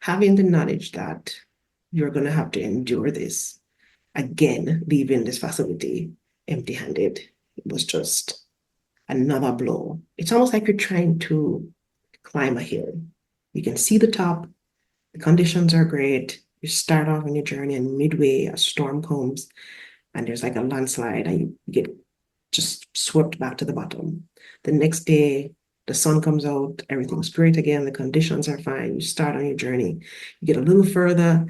having the knowledge that you're going to have to endure this again, leaving this facility empty-handed, was just another blow. It's almost like you're trying to climb a hill. You can see the top, the conditions are great. You start off on your journey, and midway, a storm comes, and there's like a landslide, and you get just swept back to the bottom. The next day, the sun comes out, everything's great again, the conditions are fine. You start on your journey, you get a little further,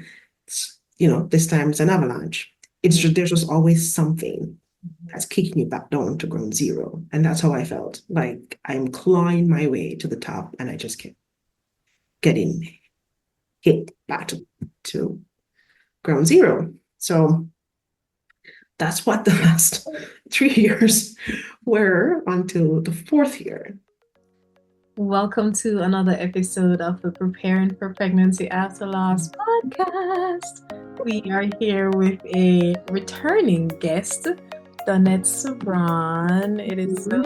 this time it's an avalanche. It's just there's just always something that's kicking you back down to ground zero. And that's how I felt. Like I'm clawing my way to the top, and I just kept getting hit back to ground zero. So that's what the last 3 years were until the fourth year. Welcome to another episode of the Preparing for Pregnancy After Loss podcast. We are here with a returning guest, Donette Subron. It is so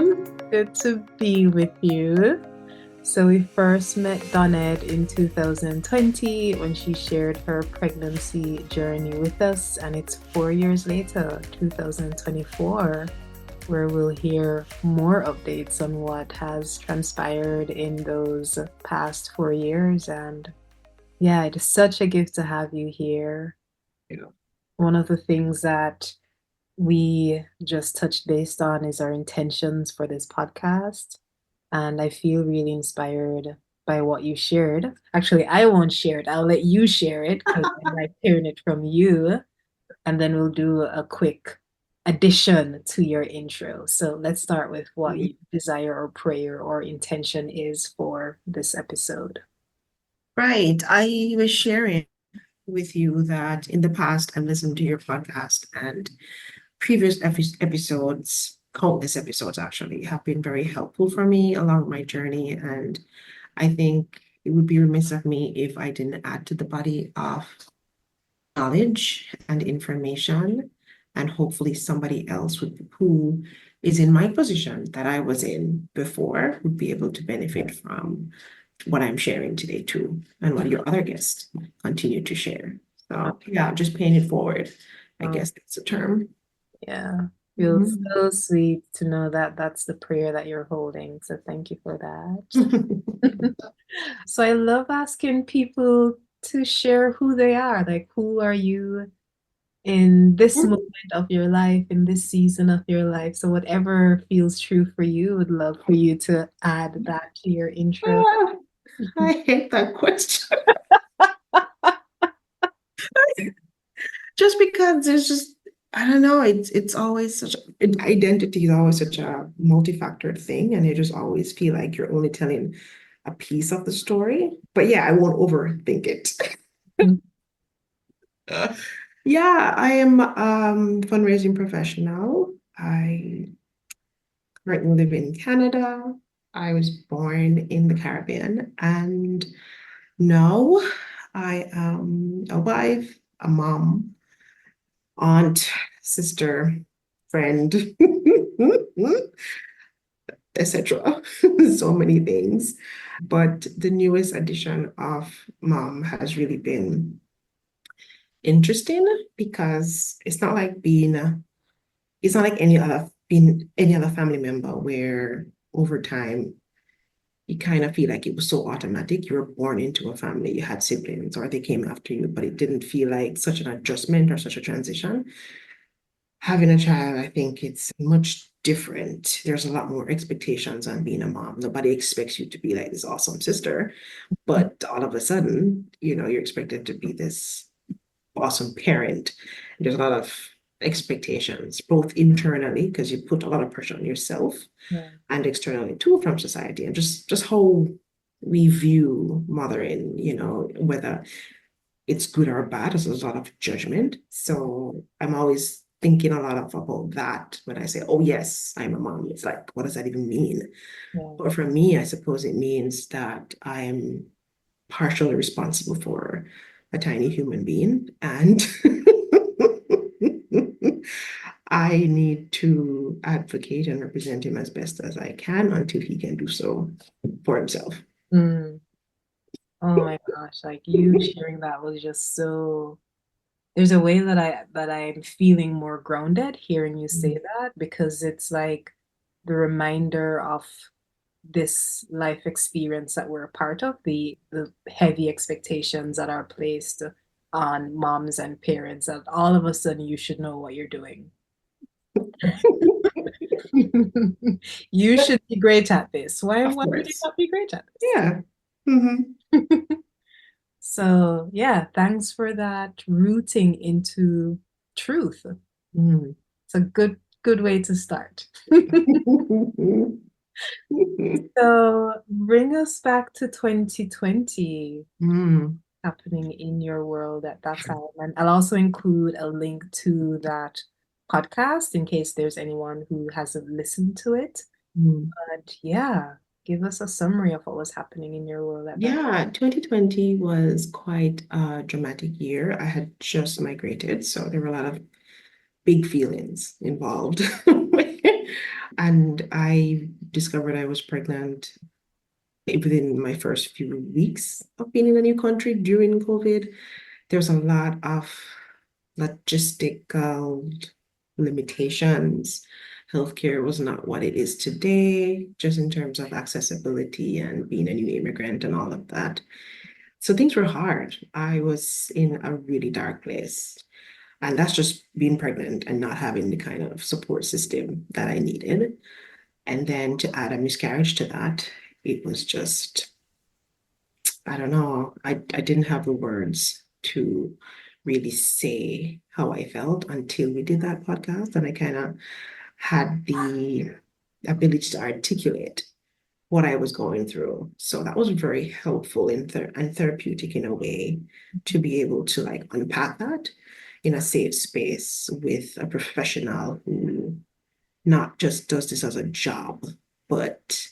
good to be with you. So we first met Donette in 2020 when she shared her pregnancy journey with us, and it's 4 years later, 2024, where we'll hear more updates on what has transpired in those past 4 years. And yeah, it is such a gift to have you here. Yeah. One of the things that we just touched base on is our intentions for this podcast. And I feel really inspired by what you shared. Actually, I won't share it. I'll let you share it because I like hearing it from you. And then we'll do a quick addition to your intro. So let's start with what your desire or prayer or intention is for this episode. Right. I was sharing with you that in the past, I've listened to your podcast, and previous episodes, countless episodes actually, have been very helpful for me along my journey. And I think it would be remiss of me if I didn't add to the body of knowledge and information, and hopefully somebody else who is in my position that I was in before would be able to benefit from what I'm sharing today too, and what your other guests continue to share. So yeah, just paying it forward. I guess that's the term. Yeah, feels so sweet to know that that's the prayer that you're holding. So thank you for that. So I love asking people to share who they are. Like, who are you in this moment of your life, in this season of your life? So whatever feels true for you, would love for you to add that to your intro. I hate that question. Just because there's just, I don't know, it's always such identity is always such a multi-factored thing, and you just always feel like you're only telling a piece of the story. But yeah, I won't overthink it. Yeah, I am fundraising professional. I currently live in Canada. I was born in the Caribbean, and now I am a wife, a mom, aunt, sister, friend, etc. So many things. But the newest addition of mom has really been interesting because it's not like any other family member where over time you kind of feel like it was so automatic. You were born into a family, you had siblings, or they came after you, but it didn't feel like such an adjustment or such a transition. Having a child, I think it's much different. There's a lot more expectations on being a mom. Nobody expects you to be like this awesome sister, but all of a sudden, you're expected to be this awesome parent. There's a lot of expectations, both internally, because you put a lot of pressure on yourself, and externally too from society, and just how we view mothering, whether it's good or bad, there's a lot of judgment. So I'm always thinking a lot about that when I say, oh yes, I'm a mom. It's like, what does that even mean? But for me, I suppose it means that I am partially responsible for a tiny human being, and I need to advocate and represent him as best as I can until he can do so for himself. Oh my gosh, like you sharing that was just so there's a way that I'm feeling more grounded hearing you say Mm. that because it's like the reminder of this life experience that we're a part of, the heavy expectations that are placed on moms and parents that all of a sudden you should know what you're doing. You But should be great at this. of Why would you course, not be great at this? yeah. Hmm. So yeah, thanks for that rooting into truth. Mm. It's a good way to start. So bring us back to 2020 Mm. happening in your world at that time. And I'll also include a link to that podcast in case there's anyone who hasn't listened to it. Mm. But yeah, give us a summary of what was happening in your world at that. Yeah, 2020 was quite a dramatic year. I had just migrated, so there were a lot of big feelings involved. And I discovered I was pregnant within my first few weeks of being in a new country during COVID. There's a lot of logistical limitations. Healthcare was not what it is today, just in terms of accessibility and being a new immigrant and all of that. So things were hard. I was in a really dark place. And that's just being pregnant and not having the kind of support system that I needed. And then to add a miscarriage to that, it was just, I don't know, I didn't have the words to really say how I felt until we did that podcast. And I kind of had the ability to articulate what I was going through. So that was very helpful and therapeutic in a way to be able to like unpack that in a safe space with a professional who not just does this as a job, but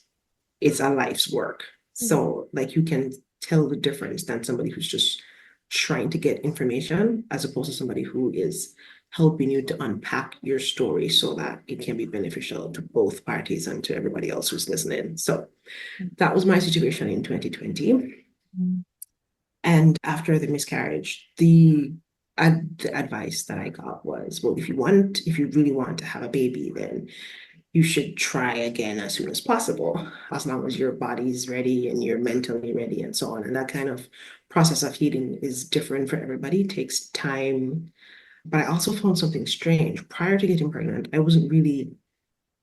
it's a life's work. So like you can tell the difference than somebody who's just trying to get information as opposed to somebody who is helping you to unpack your story so that it can be beneficial to both parties and to everybody else who's listening. So that was my situation in 2020. Mhm. And after the miscarriage, the advice that I got was, well, if you really want to have a baby, then you should try again as soon as possible, as long as your body's ready and you're mentally ready and so on. And that kind of process of healing is different for everybody, it takes time. But I also found something strange. Prior to getting pregnant, I wasn't really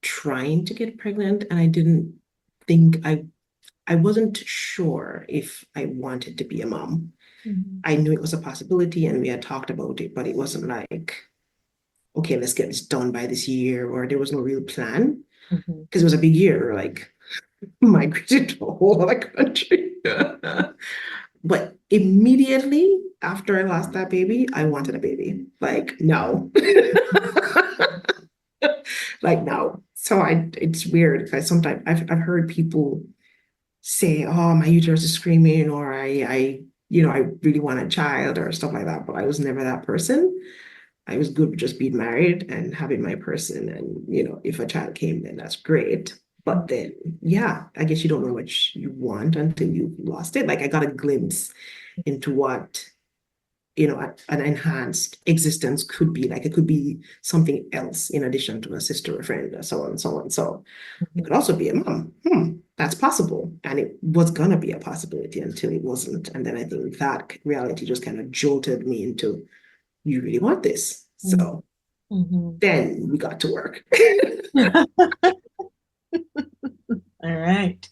trying to get pregnant, and think I wasn't sure if I wanted to be a mom. Mhm. I knew it was a possibility and we had talked about it, but it wasn't like, okay, let's get this done by this year, or there was no real plan Mhm. because it was a big year, like migrated to a whole other country. But immediately after I lost that baby, I wanted a baby. Like, no. Like, no. So it's weird because sometimes I've heard people say, oh, my uterus is screaming, or I really want a child or stuff like that. But I was never that person. I was good with just being married and having my person. And, if a child came, then that's great. But then, yeah, I guess you don't know what you want until you've lost it. Like I got a glimpse into what, an enhanced existence could be. Like it could be something else in addition to a sister or friend or so on and so on. So it Mhm. could also be a mom. That's possible. And it was gonna be a possibility until it wasn't. And then I think that reality just kind of jolted me into, you really want this. Mhm. So Mhm. then we got to work. All right.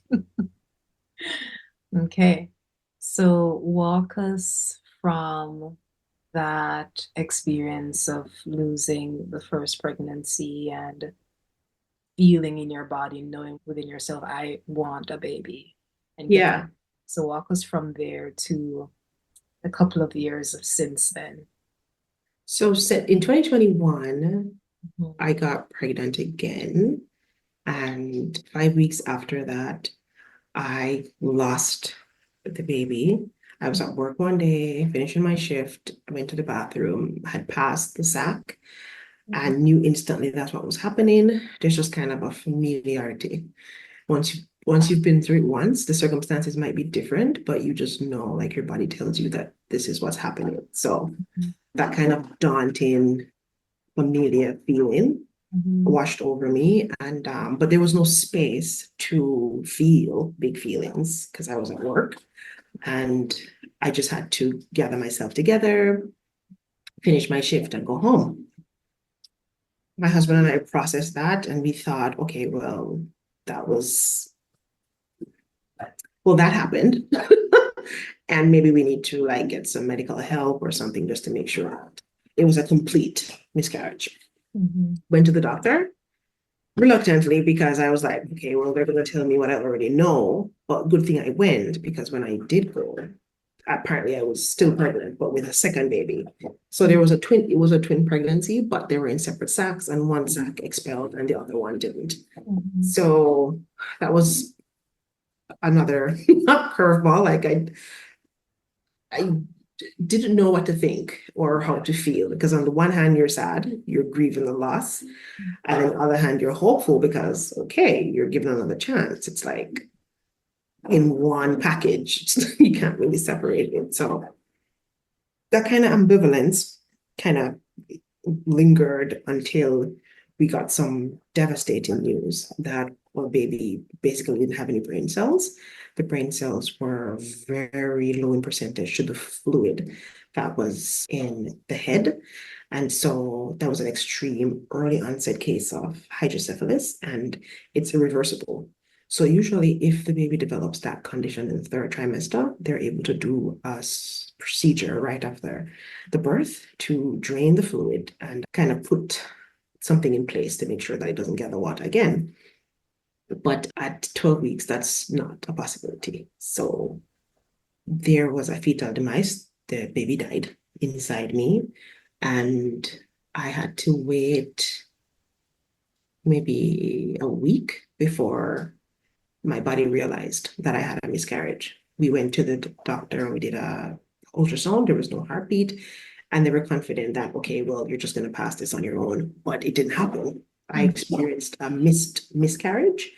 Okay. So walk us from that experience of losing the first pregnancy and feeling in your body, knowing within yourself, I want a baby and get. Yeah. So walk us from there to a couple of years since then. So in 2021, Mhm. I got pregnant again. And 5 weeks after that, I lost the baby. I was at work one day, finishing my shift. I went to the bathroom, had passed the sack, Mhm. and knew instantly that's what was happening. There's just kind of a familiarity. Once once you've been through it once, the circumstances might be different, but you just know, like your body tells you that this is what's happening. So that kind of daunting, familiar feeling washed over me. And but there was no space to feel big feelings because I was at work. And I just had to gather myself together, finish my shift, and go home. My husband and I processed that, and we thought, okay, well, that was, well, that happened. And maybe we need to like get some medical help or something just to make sure that it was a complete miscarriage. Went to the doctor reluctantly because I was like, okay, well, they're going to tell me what I already know. But good thing I went because when I did go, apparently I was still pregnant, but with a second baby. So there was a twin, it was a twin pregnancy, but they were in separate sacs and one sac expelled and the other one didn't. So that was another curveball. Like I didn't know what to think or how to feel because on the one hand, you're sad, you're grieving the loss. And on the other hand, you're hopeful because, okay, you're given another chance. It's like in one package, you can't really separate it. So that kind of ambivalence kind of lingered until we got some devastating news that our baby basically didn't have any brain cells. The brain cells were very low in percentage to the fluid that was in the head. And so that was an extreme early onset case of hydrocephalus, and it's irreversible. So usually if the baby develops that condition in the third trimester, they're able to do a procedure right after the birth to drain the fluid and kind of put something in place to make sure that it doesn't gather water again. But at 12 weeks, that's not a possibility. So there was a fetal demise. The baby died inside me, and I had to wait maybe a week before my body realized that I had a miscarriage. We went to the doctor and we did a ultrasound. There was no heartbeat. And they were confident that, okay, well, you're just going to pass this on your own. But it didn't happen. I experienced a miscarriage.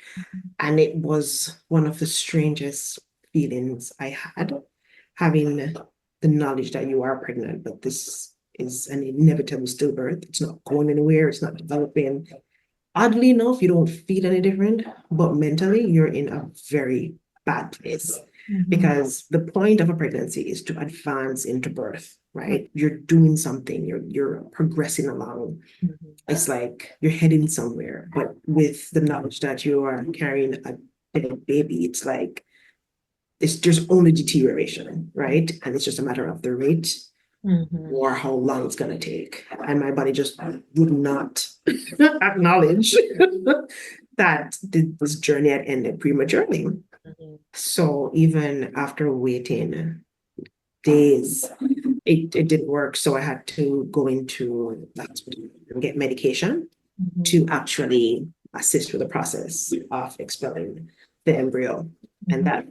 And it was one of the strangest feelings I had, having the knowledge that you are pregnant, but this is an inevitable stillbirth. It's not going anywhere. It's not developing. Oddly enough, you don't feel any different, but mentally you're in a very bad place because the point of a pregnancy is to advance into birth, right? You're doing something, you're progressing along. It's like you're heading somewhere, but with the knowledge that you are carrying a dead baby, it's like there's only deterioration, right? And it's just a matter of the rate or how long it's going to take. And my body just would not acknowledge that this journey had ended prematurely. So even after waiting days, it didn't work. So I had to go into the hospital and get medication to actually assist with the process of expelling the embryo. And that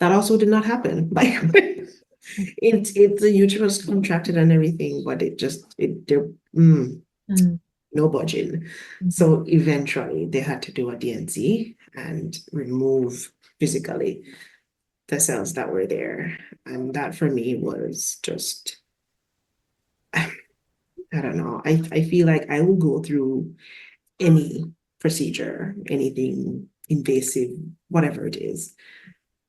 also did not happen. Like the uterus contracted and everything, but no budging. So eventually they had to do a DNC and remove physically the cells that were there. And that for me was just, I don't know. I feel like I will go through any procedure, anything invasive, whatever it is,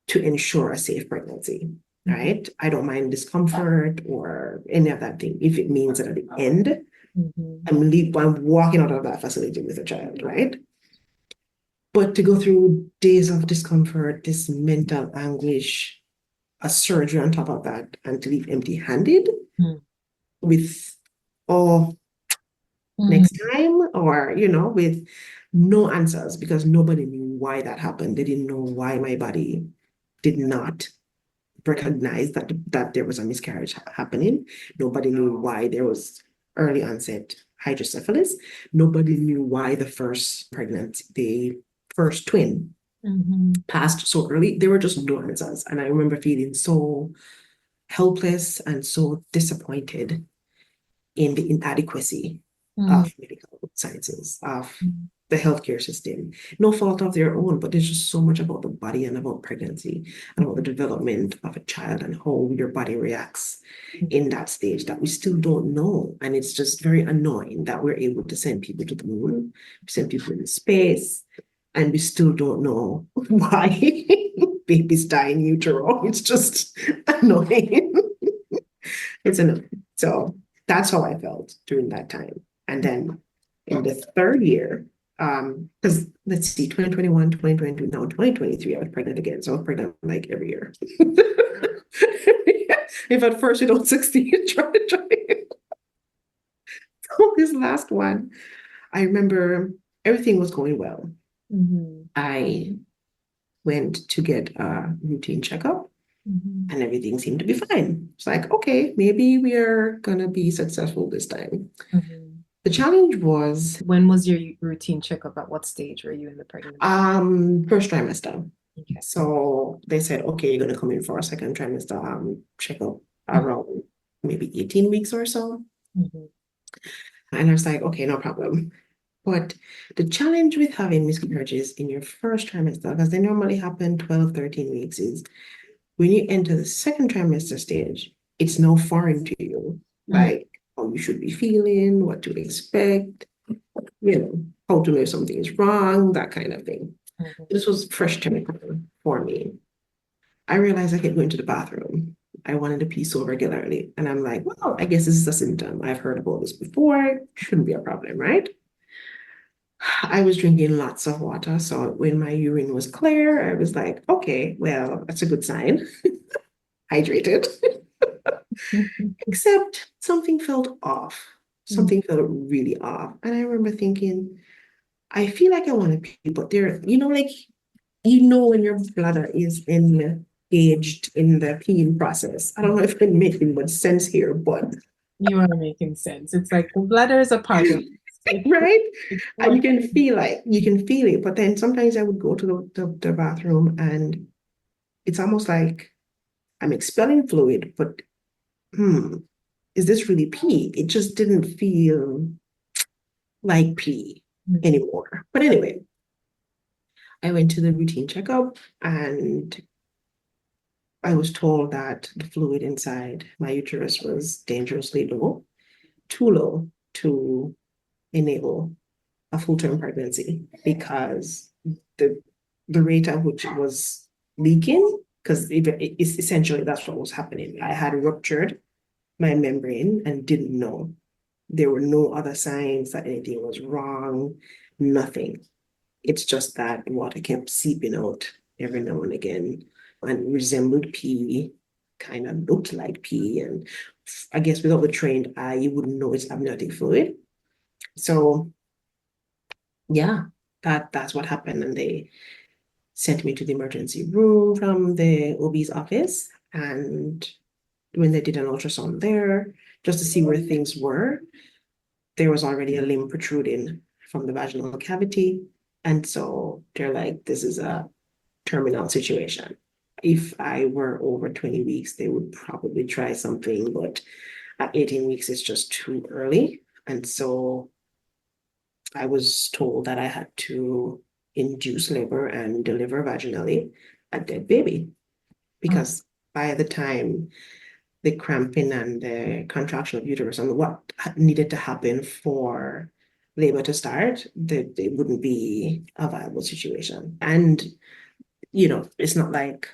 to ensure a safe pregnancy, right? I don't mind discomfort or any of that thing if it means that at the end, I'm walking out of that facility with a child, right? But to go through days of discomfort, this mental anguish, a surgery on top of that, and to leave empty-handed with, oh, next time, or, with no answers because nobody knew why that happened. They didn't know why my body did not recognize that there was a miscarriage happening. Nobody knew why there was early onset hydrocephalus. Nobody knew why the first pregnancy, the first twin passed so early. There were just no answers. And I remember feeling so helpless and so disappointed in the inadequacy of medical sciences, of the healthcare system. No fault of their own, but there's just so much about the body and about pregnancy and about the development of a child and how your body reacts in that stage that we still don't know. And it's just very annoying that we're able to send people to the moon, send people into space, and we still don't know why babies die in utero. It's just annoying. It's annoying. So that's how I felt during that time. And then in the third year, because let's see, 2021, 2022, now 2023, I was pregnant again. So I was pregnant like every year. If at first you don't succeed, try. So this last one, I remember everything was going well. I went to get a routine checkup and everything seemed to be fine. It's like, okay, maybe we are gonna be successful this time. The challenge was, when was your routine checkup? At what stage were you in the pregnancy? First trimester. Okay. So they said, okay, you're gonna come in for a second trimester checkup around maybe 18 weeks or so. And I was like, okay, no problem. But the challenge with having miscarriages in your first trimester, because they normally happen 12, 13 weeks, is when you enter the second trimester stage, it's now foreign to you. Like how you should be feeling, what to expect, how to know if something is wrong, that kind of thing. This was fresh chemical for me. I realized I kept going to the bathroom. I wanted to pee so regularly. And I'm like, well, I guess this is a symptom. I've heard about this before. Shouldn't be a problem, right? I was drinking lots of water. So when my urine was clear, I was like, okay, well, that's a good sign. Hydrated. Except something felt off. Something felt really off. And I remember thinking, I feel like I want to pee, but there, when your bladder is engaged in the peeing process. I don't know if I'm making much sense here, but you are making sense. It's like the bladder is a part of it. Right? And you can feel it. But then sometimes I would go to the bathroom and it's almost like I'm expelling fluid, but is this really pee? It just didn't feel like pee anymore. But anyway, I went to the routine checkup and I was told that the fluid inside my uterus was dangerously low, too low to enable a full-term pregnancy because the rate at which it was leaking, because it's essentially that's what was happening. I had ruptured my membrane and didn't know. There were no other signs that anything was wrong, nothing. It's just that water kept seeping out every now and again and resembled pee, kind of looked like pee. And I guess without the trained eye, you wouldn't know it's amniotic fluid. So yeah, that's what happened. And they sent me to the emergency room from the OB's office. And when they did an ultrasound there, just to see where things were, there was already a limb protruding from the vaginal cavity. And so they're like, this is a terminal situation. If I were over 20 weeks, they would probably try something, but at 18 weeks, it's just too early. And so I was told that I had to induce labor and deliver vaginally a dead baby because by the time the cramping and the contraction of uterus and what needed to happen for labor to start, it wouldn't be a viable situation. And, it's not like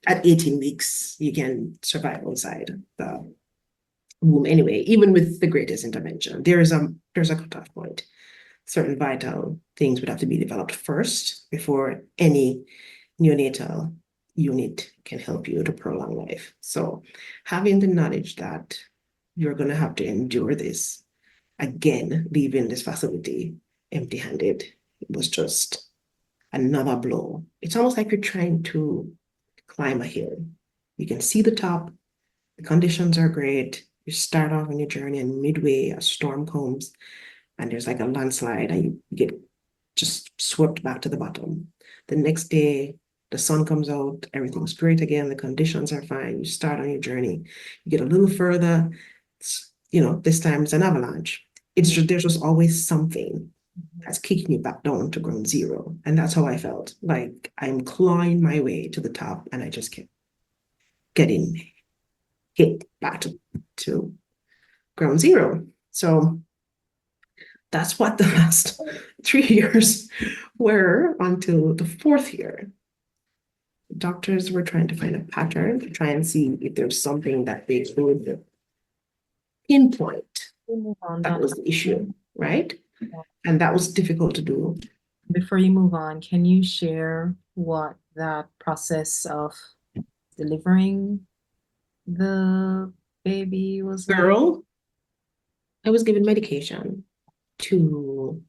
at 18 weeks, you can survive outside the womb anyway, even with the greatest intervention. There's a cutoff point. Certain vital things would have to be developed first before any neonatal unit can help you to prolong life. So having the knowledge that you're going to have to endure this, again, leaving this facility empty-handed, was just another blow. It's almost like you're trying to climb a hill. You can see the top, the conditions are great. You start off on your journey and midway a storm comes and there's like a landslide and you get just swept back to the bottom. The next day, the sun comes out, everything's great again, the conditions are fine, you start on your journey, you get a little further, this time it's an avalanche. There's just always something that's kicking you back down to ground zero. And that's how I felt. Like I'm clawing my way to the top and I just kept getting hit back to ground zero. So that's what the last 3 years were until the fourth year. Doctors were trying to find a pattern to try and see if there's something that they could pinpoint We move on, that was the issue, right? And that was difficult to do. Before you move on, can you share what that process of delivering the baby was like? Girl, I was given medication to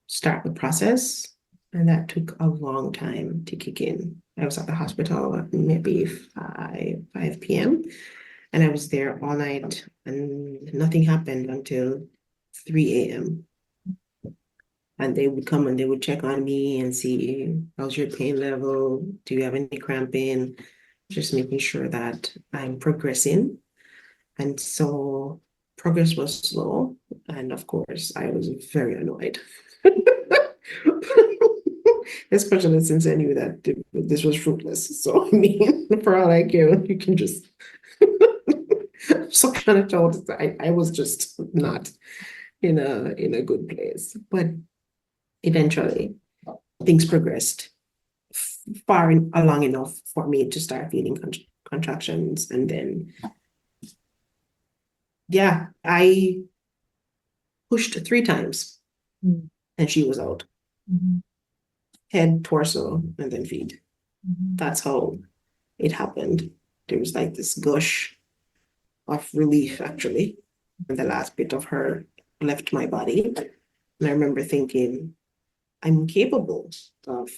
start the process, and that took a long time to kick in. I was at the hospital at maybe 5 p.m. and I was there all night and nothing happened until 3 a.m. And they would come and they would check on me and see how's your pain level? Do you have any cramping? Just making sure that I'm progressing. And so progress was slow. And of course, I was very annoyed. Especially since I knew that this was fruitless. So, I mean, for all I care, you can just suction it out. I was just not in a good place. But eventually, things progressed far along enough for me to start feeling contractions. And then, yeah, I pushed 3 times Mm. and she was out. Mhm. Head, torso, and then feet. Mhm. That's how it happened. There was like this gush of relief, actually. And the last bit of her left my body. And I remember thinking, I'm capable of,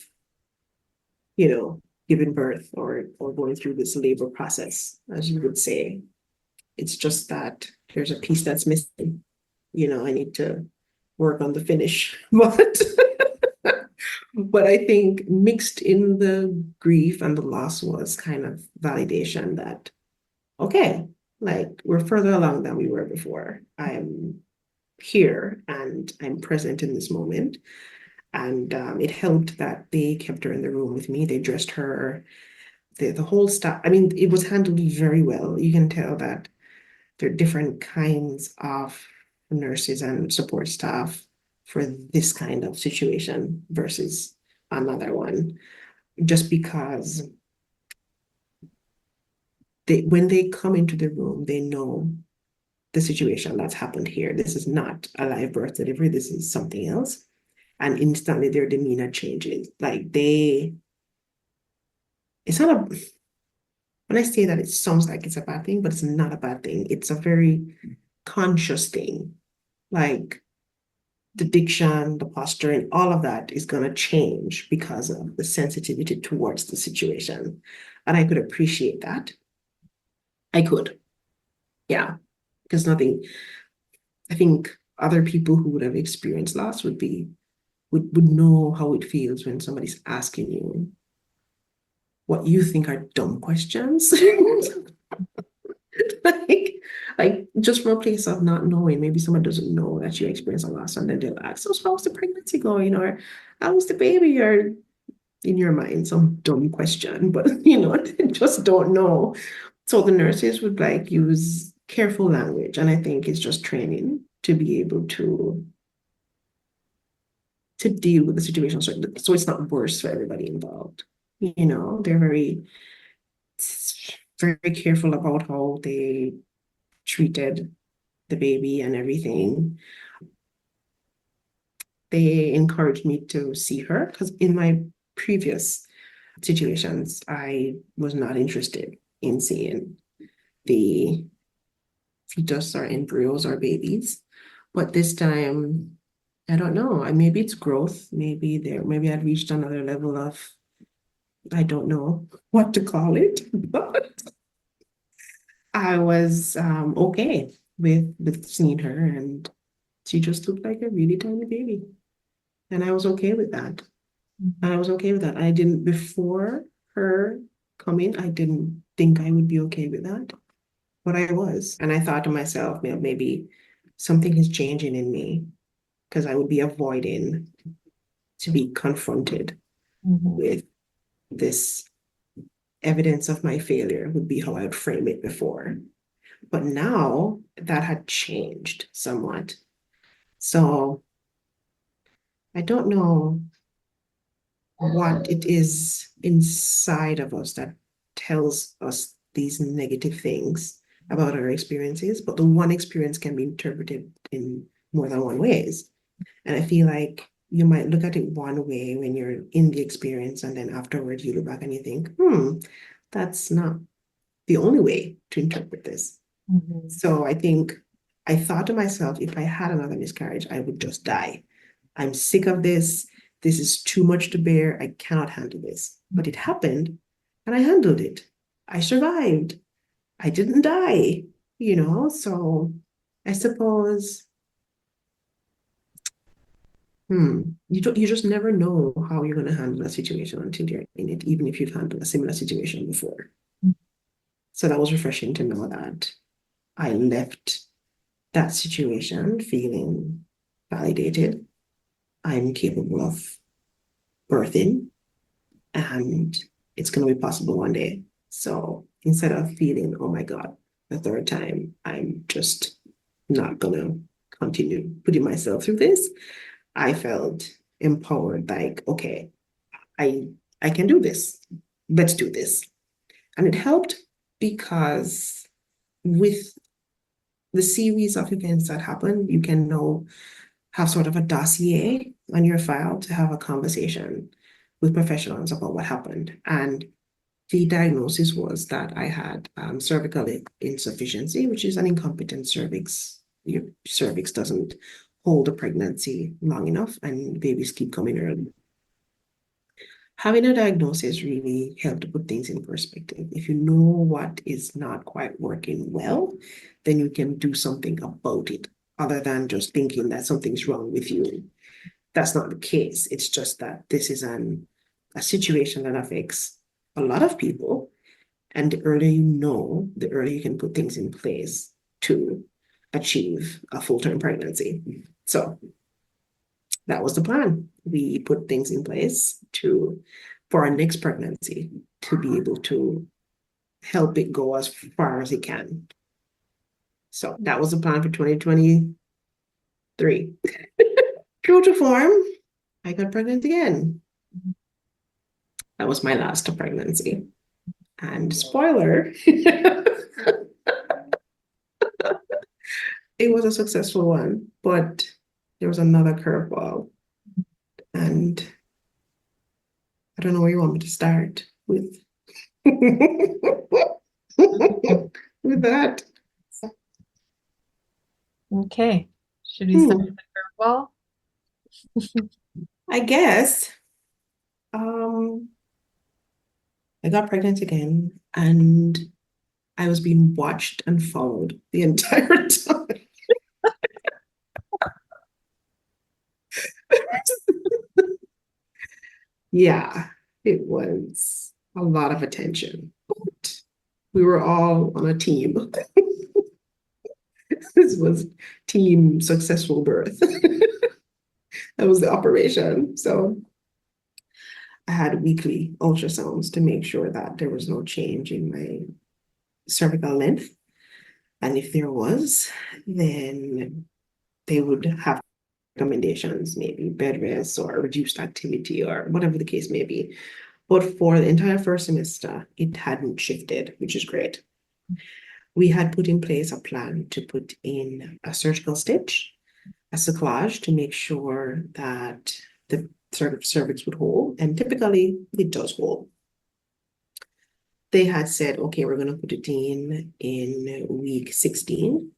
giving birth or going through this labor process, as you would say. It's just that there's a piece that's missing. I need to work on the finish. But I think mixed in the grief and the loss was kind of validation that, okay, like we're further along than we were before. I'm here and I'm present in this moment. And it helped that they kept her in the room with me. They dressed her, the whole stuff. I mean, it was handled very well. You can tell that there are different kinds of nurses and support staff for this kind of situation versus another one, just because when they come into the room, they know the situation that's happened here. This is not a live birth delivery, this is something else. And instantly their demeanor changes. Like it's not a, when I say that, it sounds like it's a bad thing, but it's not a bad thing. It's a very conscious thing. Like the diction, the posturing, all of that is going to change because of the sensitivity towards the situation. And I could appreciate that. I could. Yeah. Because I think other people who would have experienced loss would know how it feels when somebody's asking you what you think are dumb questions. like, like just from a place of not knowing, maybe someone doesn't know that you experienced a loss, and then they'll ask, so how's the pregnancy going? Or how's the baby? Or in your mind, some dumb question, but they just don't know. So the nurses would like use careful language. And I think it's just training to be able to deal with the situation so it's not worse for everybody involved. They're very careful about how they treated the baby and everything. They encouraged me to see her because in my previous situations, I was not interested in seeing the fetus or embryos or babies. But this time, I don't know. Maybe it's growth. Maybe I'd reached another level of, I don't know what to call it, but I was okay with seeing her, and she just looked like a really tiny baby. And I was okay with that. And I was okay with that. I didn't, before her coming, I didn't think I would be okay with that, but I was. And I thought to myself, maybe something is changing in me. because I would be avoiding to be confronted with this evidence of my failure would be how I would frame it before. But now that had changed somewhat. So I don't know what it is inside of us that tells us these negative things about our experiences, but the one experience can be interpreted in more than one ways. And I feel like you might look at it one way when you're in the experience, and then afterwards you look back and you think, that's not the only way to interpret this. So I think I thought to myself, if I had another miscarriage, I would just die. I'm sick of this. This is too much to bear. I cannot handle this. But it happened and I handled it. I survived. I didn't die, So I suppose, you just never know how you're going to handle a situation until you're in it, even if you've handled a similar situation before. So that was refreshing to know that I left that situation feeling validated. I'm capable of birthing, and it's going to be possible one day. So instead of feeling, oh my God, the third time, I'm just not going to continue putting myself through this, I felt empowered, like, okay, I can do this. Let's do this. And it helped because with the series of events that happen, you can now have sort of a dossier on your file to have a conversation with professionals about what happened. And the diagnosis was that I had cervical insufficiency, which is an incompetent cervix. Your cervix doesn't hold a pregnancy long enough, and babies keep coming early. Having a diagnosis really helped to put things in perspective. If you know what is not quite working well, then you can do something about it, other than just thinking that something's wrong with you. That's not the case. It's just that this is a situation that affects a lot of people. And the earlier you know, the earlier you can put things in place to achieve a full-term pregnancy. So that was the plan. We put things in place for our next pregnancy to be able to help it go as far as it can. So that was the plan for 2023. True to form, I got pregnant again. That was my last pregnancy. And spoiler, it was a successful one, but there was another curveball. And I don't know where you want me to start with with that. Okay. Should we start with the curveball? I guess. I got pregnant again, and I was being watched and followed the entire time. Yeah, it was a lot of attention. But we were all on a team. This was team successful birth. That was the operation. So I had weekly ultrasounds to make sure that there was no change in my cervical length. And if there was, then they would have recommendations, maybe bed rest or reduced activity or whatever the case may be. But for the entire first semester, it hadn't shifted, which is great. We had put in place a plan to put in a surgical stitch, a cerclage to make sure that the cervix would hold, and typically it does hold. They had said, okay, we're going to put it in week 16.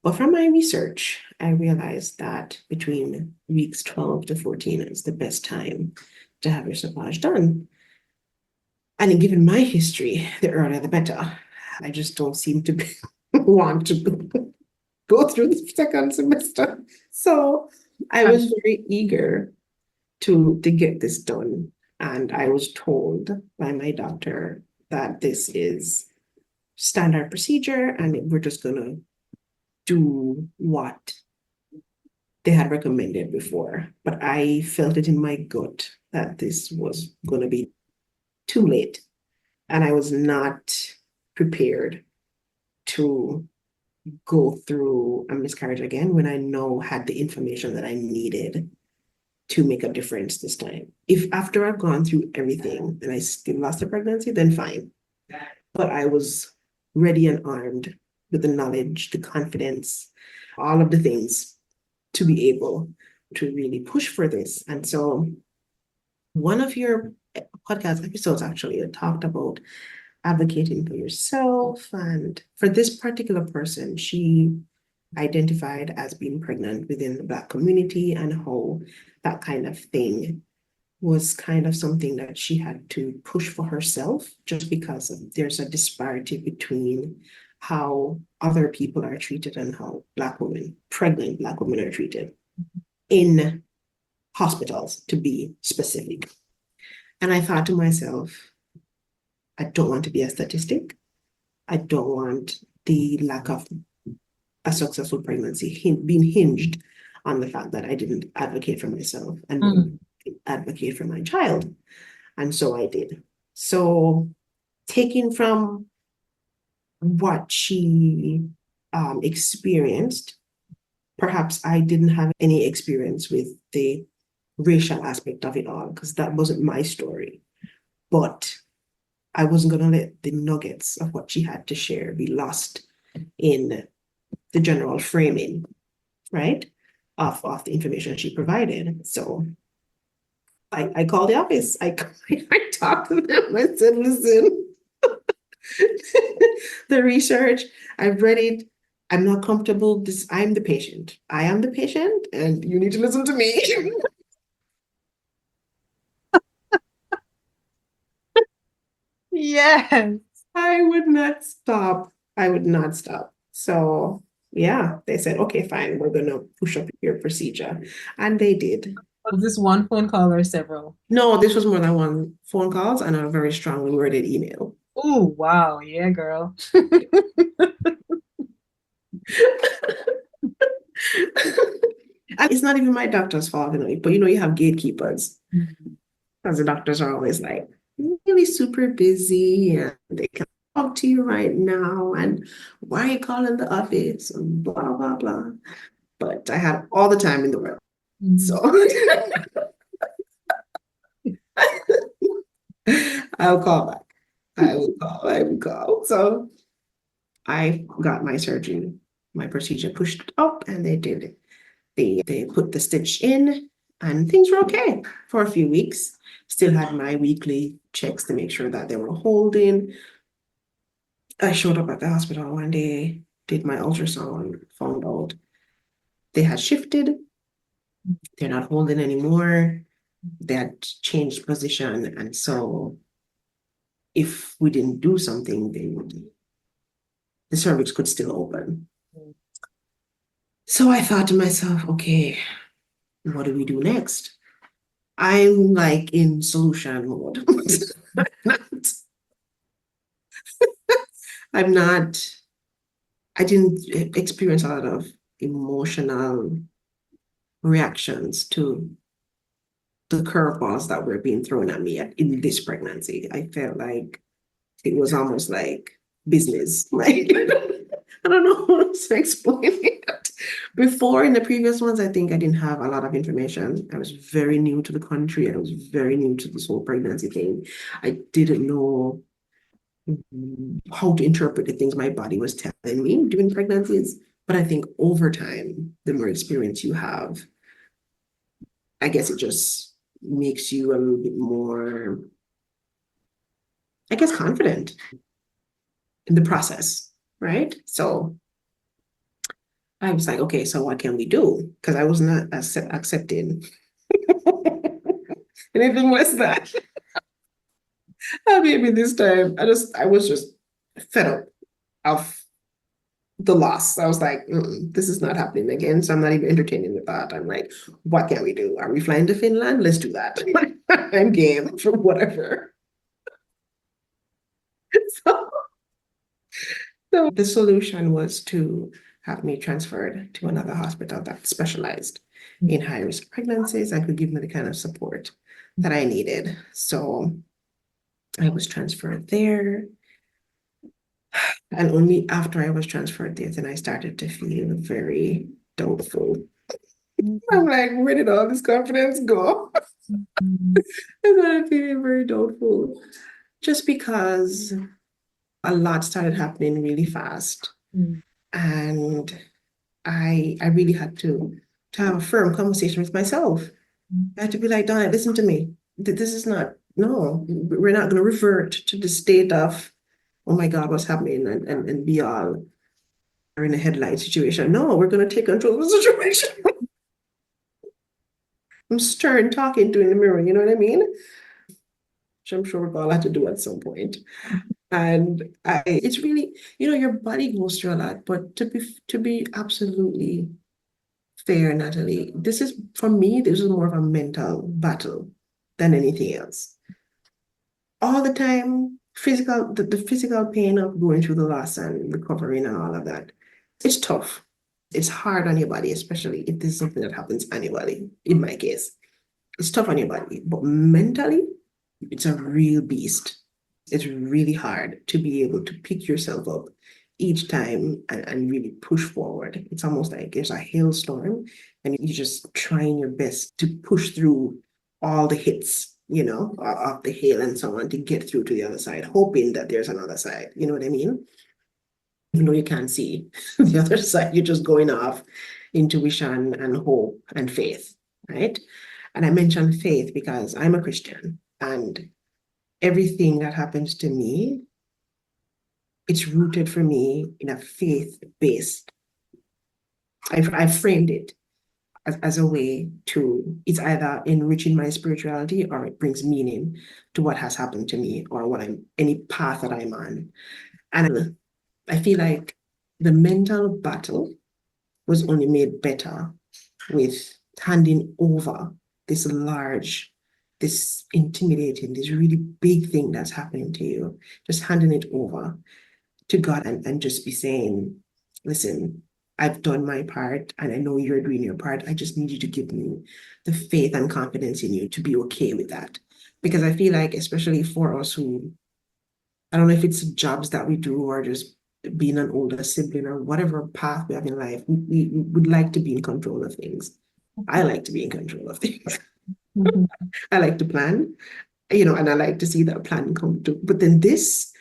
But from my research, I realized that between weeks 12 to 14 is the best time to have your cerclage done. And given my history, the earlier the better. I just don't seem to want to go through the second semester. So I was very eager to get this done. And I was told by my doctor that this is standard procedure and we're just going to do what they had recommended before, but I felt it in my gut that this was going to be too late. And I was not prepared to go through a miscarriage again when I know had the information that I needed to make a difference this time. If after I've gone through everything and I still lost a pregnancy, then fine. But I was ready and armed with the knowledge, the confidence, all of the things to be able to really push for this. And so one of your podcast episodes actually talked about advocating for yourself. And for this particular person, she identified as being pregnant within the Black community and how that kind of thing was kind of something that she had to push for herself just because there's a disparity between how other people are treated and how Black women, pregnant Black women are treated in hospitals, to be specific. And I thought to myself, I don't want to be a statistic. I don't want the lack of a successful pregnancy being hinged on the fact that I didn't advocate for myself and advocate for my child. And so I did. So taking from what she experienced, perhaps I didn't have any experience with the racial aspect of it all because that wasn't my story. But I wasn't going to let the nuggets of what she had to share be lost in the general framing, right, of the information she provided. So I called the office. I talked to them. I said, listen, the research, I've read it. I'm not comfortable. I'm the patient. I am the patient, and you need to listen to me. Yes. I would not stop. I would not stop. So yeah, they said, okay, fine, we're gonna push up your procedure. And they did. Was this one phone call or several? No, this was more than one phone calls and a very strongly worded email. Oh, wow. Yeah, girl. And it's not even my doctor's fault, but you have gatekeepers. Because the doctors are always like really super busy and they can talk to you right now. And why are you calling the office? And blah, blah, blah. But I had all the time in the world. So I'll call back. I will call. So I got my surgery, my procedure pushed up, and they did it. They put the stitch in, and things were okay for a few weeks. Still had my weekly checks to make sure that they were holding. I showed up at the hospital one day, did my ultrasound, found out they had shifted. They're not holding anymore. They had changed position, and so if we didn't do something, the cervix could still open. So I thought to myself, okay, what do we do next? I'm like in solution mode. I'm not, I didn't experience a lot of emotional reactions to the curveballs that were being thrown at me in this pregnancy. I felt like it was almost like business. Like, I don't know how to explain it. Before, in the previous ones, I think I didn't have a lot of information. I was very new to the country. I was very new to this whole pregnancy thing. I didn't know how to interpret the things my body was telling me during pregnancies. But I think over time, the more experience you have, I guess it just makes you a little bit more, I guess, confident in the process, right? So I was like, okay, so what can we do? Because I was not accepting anything less than a baby this time. I was just fed up of the loss. I was like, this is not happening again. So I'm not even entertaining the thought. I'm like, what can we do? Are we flying to Finland? Let's do that. I'm game for whatever. So, so the solution was to have me transferred to another hospital that specialized in high-risk pregnancies and could give me the kind of support that I needed. So I was transferred there. And only after I was transferred there, then I started to feel very doubtful. I'm like, where did all this confidence go? I started feeling very doubtful just because a lot started happening really fast. And I really had to have a firm conversation with myself. I had to be like, Donette, listen to me. This is not, no, we're not going to revert to the state of, oh my God, what's happening and be all in a headlight situation. No, we're going to take control of the situation. I'm stern talking to in the mirror, you know what I mean? Which I'm sure we've all had to do at some point. And it's really, your body goes through a lot, but to be absolutely fair, Natalie, for me, this is more of a mental battle than anything else. All the time, the physical pain of going through the loss and recovering and all of that, it's tough. It's hard on your body, especially if this is something that happens annually, in my case. It's tough on your body, but mentally, it's a real beast. It's really hard to be able to pick yourself up each time and really push forward. It's almost like there's a hailstorm and you're just trying your best to push through all the hits, of the hail and so on to get through to the other side, hoping that there's another side. You know what I mean? Even though you can't see the other side, you're just going off intuition and hope and faith, right? And I mentioned faith because I'm a Christian and everything that happens to me, it's rooted for me in a faith-based. I've framed it as a way to, it's either enriching my spirituality or it brings meaning to what has happened to me or any path that I'm on. And I feel like the mental battle was only made better with handing over this intimidating, this really big thing that's happening to you, just handing it over to God and just be saying, listen, I've done my part and I know you're doing your part. I just need you to give me the faith and confidence in you to be okay with that. Because I feel like, especially for us who, I don't know if it's jobs that we do or just being an older sibling or whatever path we have in life, we would like to be in control of things. I like to be in control of things. I like to plan, and I like to see that plan come to. But then this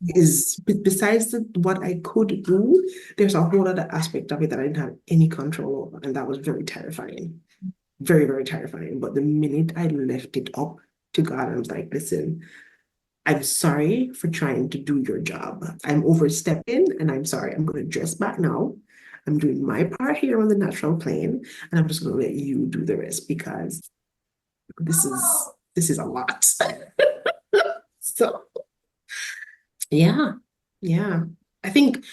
is, besides what I could do, there's a whole other aspect of it that I didn't have any control over. And that was very terrifying. Very, very terrifying. But the minute I left it up to God, I was like, listen, I'm sorry for trying to do your job. I'm overstepping and I'm sorry. I'm going to dress back now. I'm doing my part here on the natural plane and I'm just going to let you do the rest because this is a lot. So yeah. I think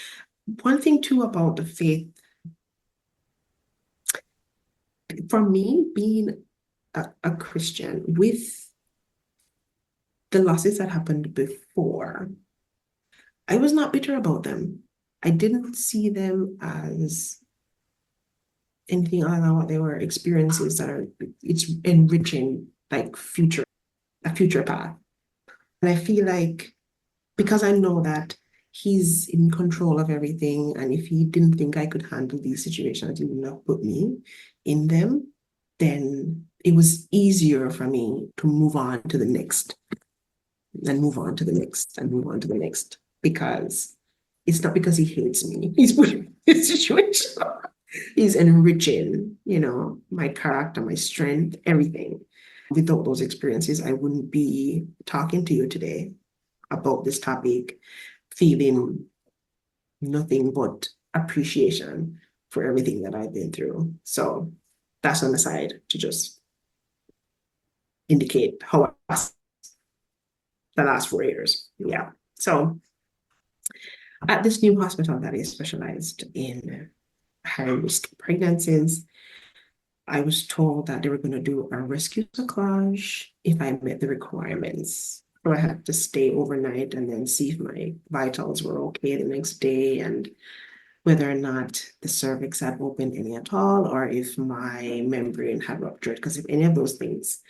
one thing too about the faith, for me, being a Christian with the losses that happened before, I was not bitter about them. I didn't see them as anything other than what they were, experiences it's enriching, like a future path. And I feel like because I know that he's in control of everything, and if he didn't think I could handle these situations, he would not put me in them, then it was easier for me to move on to the next and move on to the next and move on to the next, because it's not because he hates me. He's putting me in this situation. He's enriching, my character, my strength, everything. Without those experiences, I wouldn't be talking to you today about this topic, feeling nothing but appreciation for everything that I've been through. So that's on the side to just indicate how I was the last 4 years. Yeah. So at this new hospital that is specialized in high-risk pregnancies, I was told that they were going to do a rescue cyclage if I met the requirements. So I had to stay overnight and then see if my vitals were okay the next day. And whether or not the cervix had opened any at all, or if my membrane had ruptured. Because if any of those things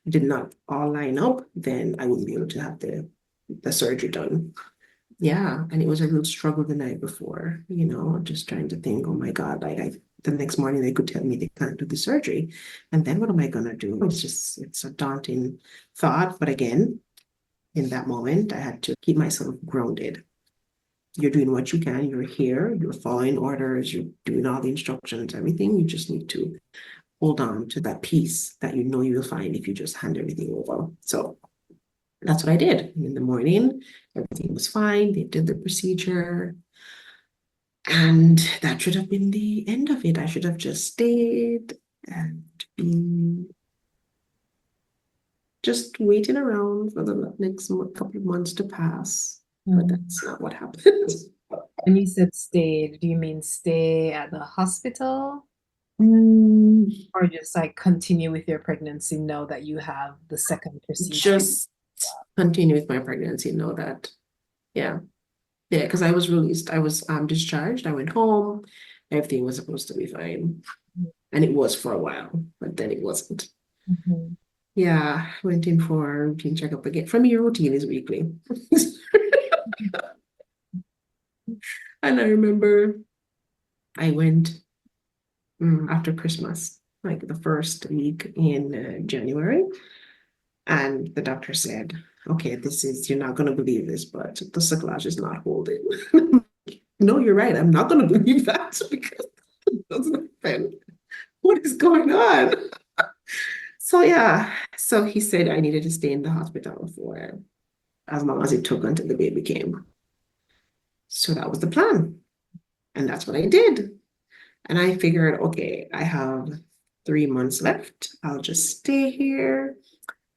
did not all line up, then I wouldn't be able to have the surgery done. Yeah, and it was a real struggle the night before, just trying to think, oh my God, the next morning they could tell me they can't do the surgery. And then what am I gonna do? It's a daunting thought. But again, in that moment, I had to keep myself grounded. You're doing what you can, you're here, you're following orders, you're doing all the instructions, everything. You just need to hold on to that peace that you know you'll find if you just hand everything over. So that's what I did. In the morning, everything was fine. They did the procedure. And that should have been the end of it. I should have just stayed and been just waiting around for the next couple of months to pass. But that's not what happened. When you said stay, do you mean stay at the hospital? Or just like continue with your pregnancy, know that you have the second procedure? Just continue with my pregnancy, know that, yeah, because I was released. I was discharged. I went home. Everything was supposed to be fine. And it was for a while, but then it wasn't. Yeah, went in for a routine checkup again. For me, routine is weekly. And I remember I went after Christmas, like the first week in January. And the doctor said, okay, you're not going to believe this, but the cerclage is not holding. No, you're right. I'm not going to believe that because it doesn't happen. What is going on? So, yeah. So he said I needed to stay in the hospital for as long as it took until the baby came. So that was the plan. And that's what I did. And I figured, okay, I have 3 months left. I'll just stay here.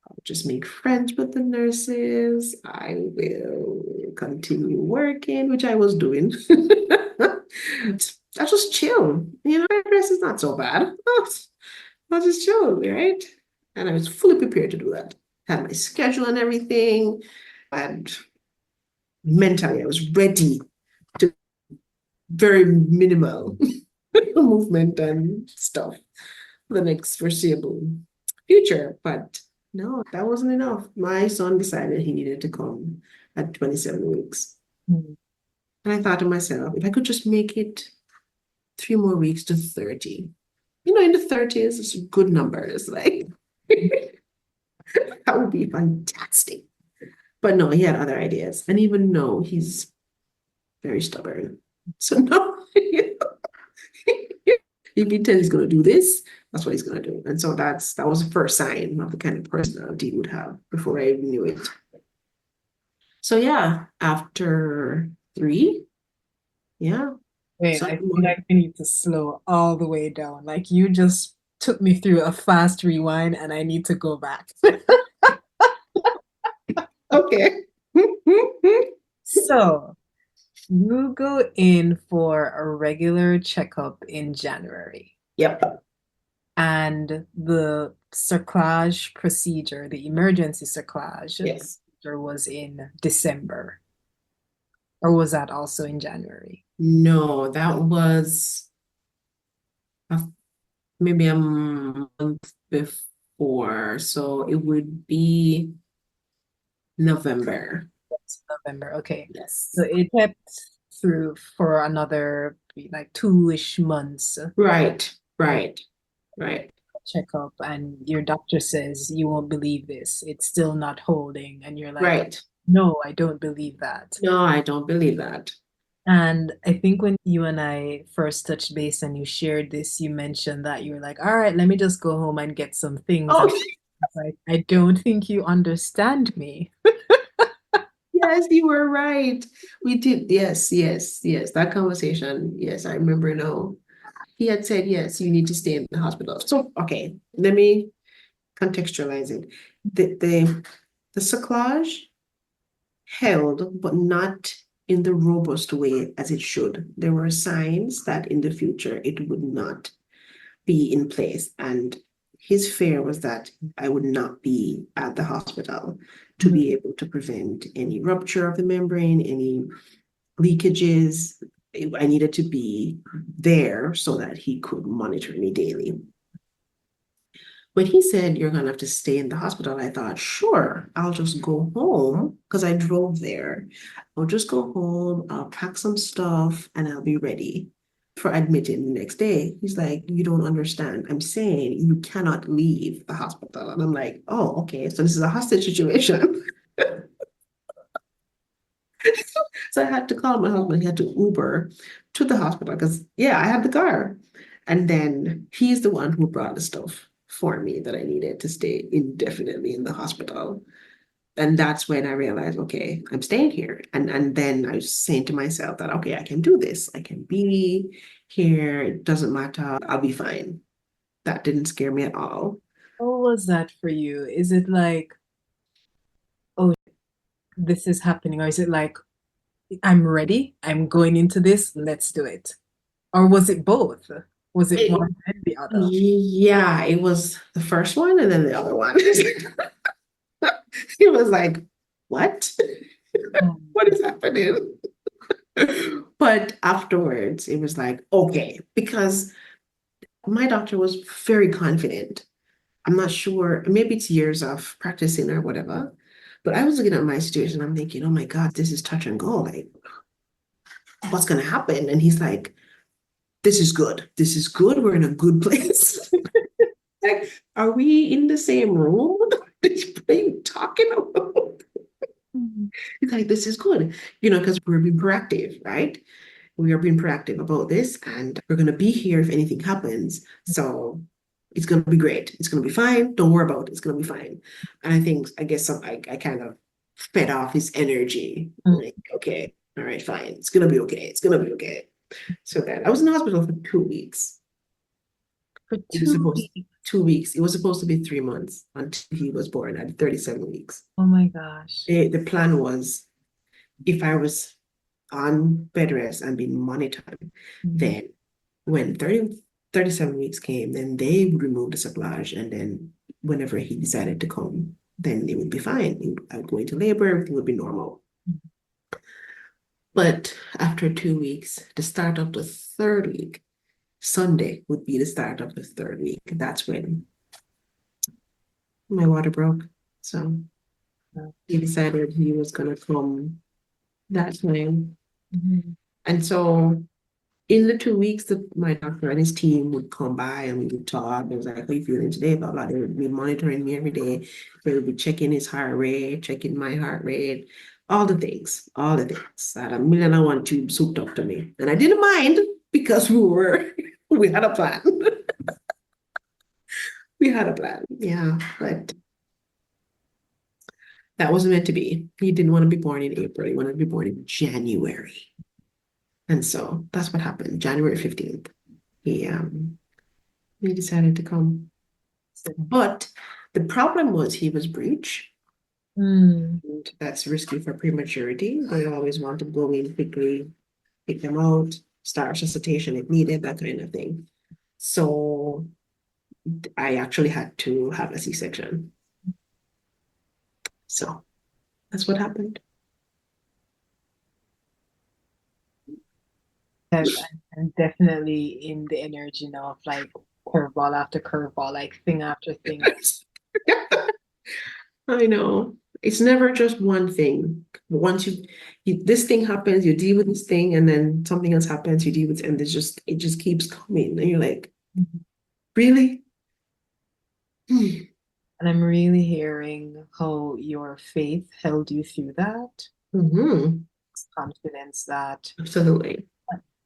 I'll just make friends with the nurses. I will continue working, which I was doing. I'll just chill. Rest is not so bad. I'll just chill, right? And I was fully prepared to do that. Had my schedule and everything. And mentally, I was ready to very minimal movement and stuff for the next foreseeable future. But no, that wasn't enough. My son decided he needed to come at 27 weeks. And I thought to myself, if I could just make it 3 more weeks to 30. In the 30s, it's a good number. It's like, that would be fantastic. But no, he had other ideas. And even no, he's very stubborn. So no, if he tells he's going to do this, that's what he's going to do. And so that was the first sign of the kind of personality he would have before I even knew it. So yeah, after 3, yeah. Wait, I feel like we need to slow all the way down. Like you just took me through a fast rewind and I need to go back. Okay. So you go in for a regular checkup in January. Yep. And the cerclage procedure, the emergency cerclage Yes. procedure was in December. Or was that also in January? No, that was maybe a month before. So it would be November. November, okay. Yes. So it kept through for another like 2-ish months. Right. Checkup, and your doctor says you won't believe this. It's still not holding, and you're like, Right. no, I don't believe that. No, I don't believe that. And I think when you and I first touched base and you shared this, you mentioned that you were like, all right, let me just go home and get some things. Oh, Like, I don't think you understand me. yes, you were right. We did. Yes. That conversation. Yes, I remember now. He had said, yes, you need to stay in the hospital. So, okay, let me contextualize it. The cerclage held, but not in the robust way as it should. There were signs that in the future it would not be in place. And his fear was that I would not be at the hospital to be able to prevent any rupture of the membrane, any leakages, I needed to be there so that he could monitor me daily. When he said you're gonna have to stay in the hospital, I thought, sure, I'll just go home because I drove there. I'll just go home, I'll pack some stuff, and I'll be ready for admitting the next day. He's like, you don't understand. I'm saying you cannot leave the hospital. And I'm like, oh, okay, so this is a hostage situation. So I had to call my husband. He had to Uber to the hospital because, yeah, I had the car. And then he's the one who brought the stuff for me that I needed to stay indefinitely in the hospital. And that's when I realized, okay, I'm staying here. And then I was saying to myself that, okay, I can do this. I can be here. It doesn't matter. I'll be fine. That didn't scare me at all. How was that for you? Is it like, oh, this is happening? Or is it like, I'm ready, I'm going into this, let's do it? Or was it both? Was it It, one and the other? yeah, it was the first one and then the other one. It was like, what? Mm. What is happening? But afterwards, it was like, okay, because my doctor was very confident. I'm not sure, maybe it's years of practicing or whatever, but I was looking at my situation. I'm thinking, oh my God, this is touch and go. Like, what's going to happen? And he's like, this is good. This is good. We're in a good place. Like, are we in the same room? What are you talking about? Mhm. He's like, this is good, because we're being proactive, right? We are being proactive about this, and we're going to be here if anything happens. So it's going to be great. It's going to be fine. Don't worry about it. It's going to be fine. And I guess I kind of fed off his energy. Mm. Like, okay, all right, fine. It's going to be okay. It's going to be okay. So then I was in the hospital for 2 weeks. For It was two supposed weeks. 2 weeks. It was supposed to be 3 months until he was born at 37 weeks. Oh my gosh. The plan was if I was on bed rest and being monitored, Mhm. then when 37 weeks came, then they would remove the supplage. And then whenever he decided to come, then it would be fine. I would go into labor, everything would be normal. But after 2 weeks, the start of the third week, Sunday would be the start of the third week. That's when my water broke. So he decided he was going to come that time. Mhm. And so in the 2 weeks, my doctor and his team would come by and we would talk. They was like, how are you feeling today? Blah, blah. They would be monitoring me every day. They would be checking his heart rate, checking my heart rate, all the things. I had a million and one tubes hooked up to me. And I didn't mind because we had a plan. We had a plan. Yeah, but that wasn't meant to be. He didn't want to be born in April. He wanted to be born in January. And so that's what happened. January 15th. He he decided to come. But the problem was he was breech. Mm. And that's risky for prematurity. They always want to go in quickly, pick them out, start resuscitation if needed, that kind of thing. So I actually had to have a C-section. So that's what happened. Yes, I'm definitely in the energy now of like curveball after curveball, like thing after thing. I know. It's never just one thing. Once this thing happens, you deal with this thing, and then something else happens, you deal with it, and it just keeps coming. And you're like, Mhm. really? And I'm really hearing how your faith held you through that. Mm-hmm. Confidence that Absolutely.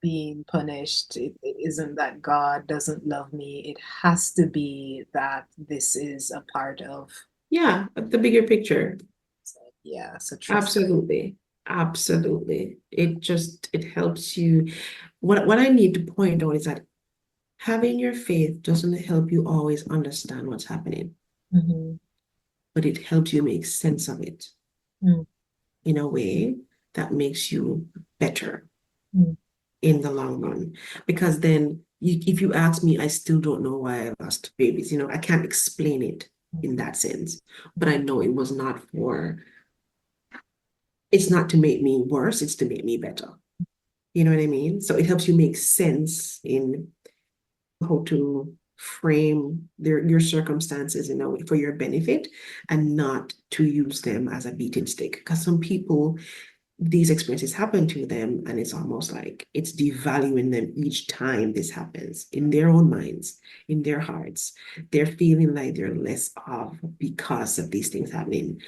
being punished, it isn't that God doesn't love me. It has to be that this is a part of, Yeah, the bigger picture. yeah, so trust. Absolutely. Absolutely. It helps you. What I need to point out is that having your faith doesn't help you always understand what's happening, Mhm. but it helps you make sense of it Mm. in a way that makes you better Mm. in the long run. Because then if you ask me, I still don't know why I lost babies. I can't explain it in that sense, but I know it's not to make me worse, it's to make me better. You know what I mean? So it helps you make sense in how to frame your circumstances in a way for your benefit and not to use them as a beating stick. Because some people, these experiences happen to them, and it's almost like it's devaluing them each time this happens in their own minds, in their hearts. They're feeling like they're less of because of these things happening.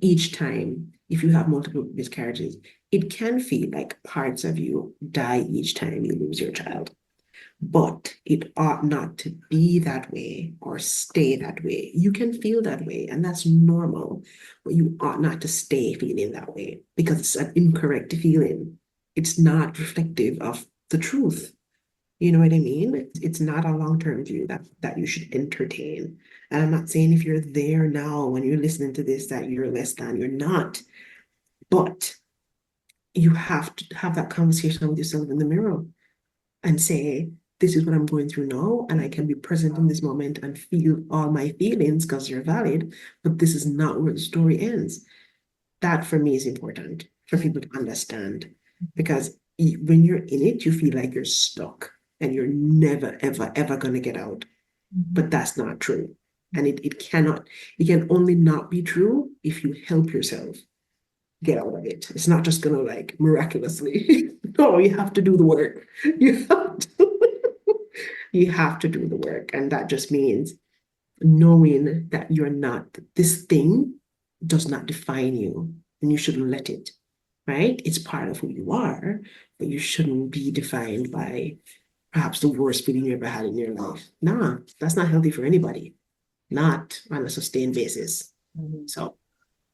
Each time, if you have multiple miscarriages, it can feel like parts of you die each time you lose your child. But it ought not to be that way or stay that way. You can feel that way, and that's normal, but you ought not to stay feeling that way because it's an incorrect feeling. It's not reflective of the truth. You know what I mean? It's not a long-term view that you should entertain. And I'm not saying if you're there now when you're listening to this that you're less than, you're not. But you have to have that conversation with yourself in the mirror and say, this is what I'm going through now, and I can be present in this moment and feel all my feelings because they're valid, but this is not where the story ends. That for me is important for people to understand because when you're in it, you feel like you're stuck and you're never, ever, ever going to get out. But that's not true. And it can only not be true if you help yourself get out of it. It's not just gonna like miraculously. No, you have to do the work. You have to, you have to do the work. And that just means knowing that you're not, this thing does not define you and you shouldn't let it, right? It's part of who you are, but you shouldn't be defined by perhaps the worst feeling you ever had in your life. Nah, that's not healthy for anybody, not on a sustained basis. So